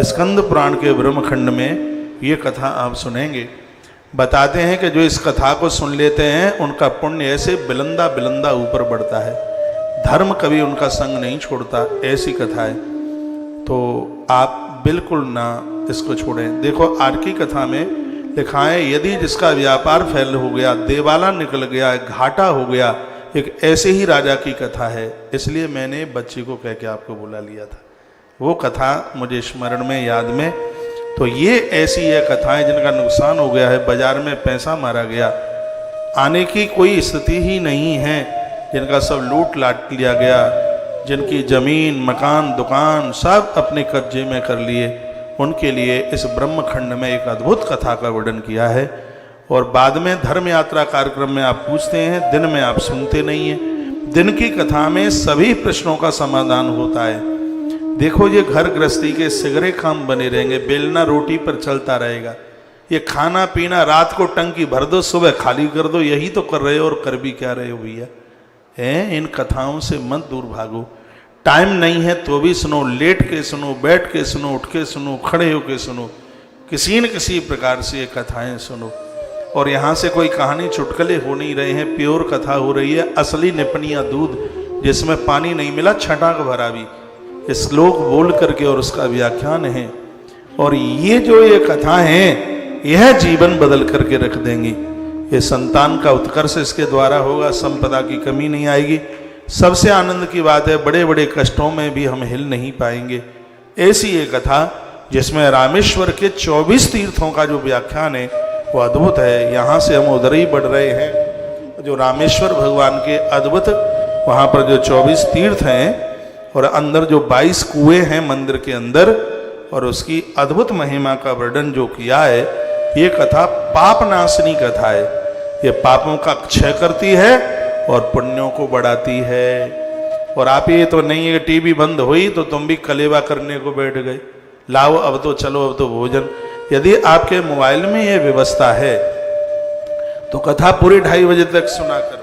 Speaker 1: स्कंद पुराण के ब्रह्मखंड में ये कथा आप सुनेंगे। बताते हैं कि जो इस कथा को सुन लेते हैं उनका पुण्य ऐसे बिलंदा बिलंदा ऊपर बढ़ता है। धर्म कभी उनका संग नहीं छोड़ता, ऐसी कथा है। तो आप बिल्कुल ना इसको छोड़ें। देखो आज की कथा में लिखा है, यदि जिसका व्यापार फैल हो गया, देवाला निकल गया, घाटा हो गया, एक ऐसे ही राजा की कथा है। इसलिए मैंने बच्चे को कह के आपको बुला लिया था, वो कथा मुझे स्मरण में, याद में। तो ये ऐसी है कथाएं जिनका नुकसान हो गया है, बाजार में पैसा मारा गया, आने की कोई स्थिति ही नहीं है, जिनका सब लूट लाट लिया गया, जिनकी जमीन, मकान, दुकान सब अपने कब्जे में कर लिए, उनके लिए इस ब्रह्मखंड में एक अद्भुत कथा का वर्णन किया है। और बाद में धर्म यात्रा कार्यक्रम में आप पूछते हैं, दिन में आप सुनते नहीं हैं। दिन की कथा में सभी प्रश्नों का समाधान होता है। देखो ये घर गृहस्थी के सिगरे काम बने रहेंगे, बेलना रोटी पर चलता रहेगा। ये खाना पीना रात को टंकी भर दो, सुबह खाली कर दो, यही तो कर रहे हो, और कर भी क्या रहे हो भैया? हैं, इन कथाओं से मत दूर भागो। टाइम नहीं है तो भी सुनो, लेट के सुनो, बैठ के सुनो, उठ के सुनो, खड़े होके सुनो, किसी न किसी प्रकार से ये कथाएं सुनो। और यहाँ से कोई कहानी चुटकुले हो नहीं रहे हैं, प्योर कथा हो रही है, असली निपनिया दूध, जिसमें पानी नहीं मिला, छटाक भरा भी, ये श्लोक बोल करके और उसका व्याख्यान है। और ये जो ये कथा है, यह जीवन बदल करके रख देंगी। ये संतान का उत्कर्ष इसके द्वारा होगा, संपदा की कमी नहीं आएगी। सबसे आनंद की बात है, बड़े बड़े कष्टों में भी हम हिल नहीं पाएंगे। ऐसी ये कथा जिसमें रामेश्वर के 24 तीर्थों का जो व्याख्यान है वो अद्भुत है। यहाँ से हम उधर ही बढ़ रहे हैं, जो रामेश्वर भगवान के अद्भुत, वहाँ पर जो 24 तीर्थ हैं और अंदर जो 22 कुएं हैं मंदिर के अंदर, और उसकी अद्भुत महिमा का वर्णन जो किया है, ये कथा पाप नाशनी कथा है। ये पापों का क्षय करती है और पुण्यों को बढ़ाती है। और आप ये तो नहीं है कि टीवी बंद हुई तो तुम भी कलेवा करने को बैठ गए, लाओ अब तो चलो, अब तो भोजन। यदि आपके मोबाइल में ये व्यवस्था है तो कथा पूरी 2:30 बजे तक सुना कर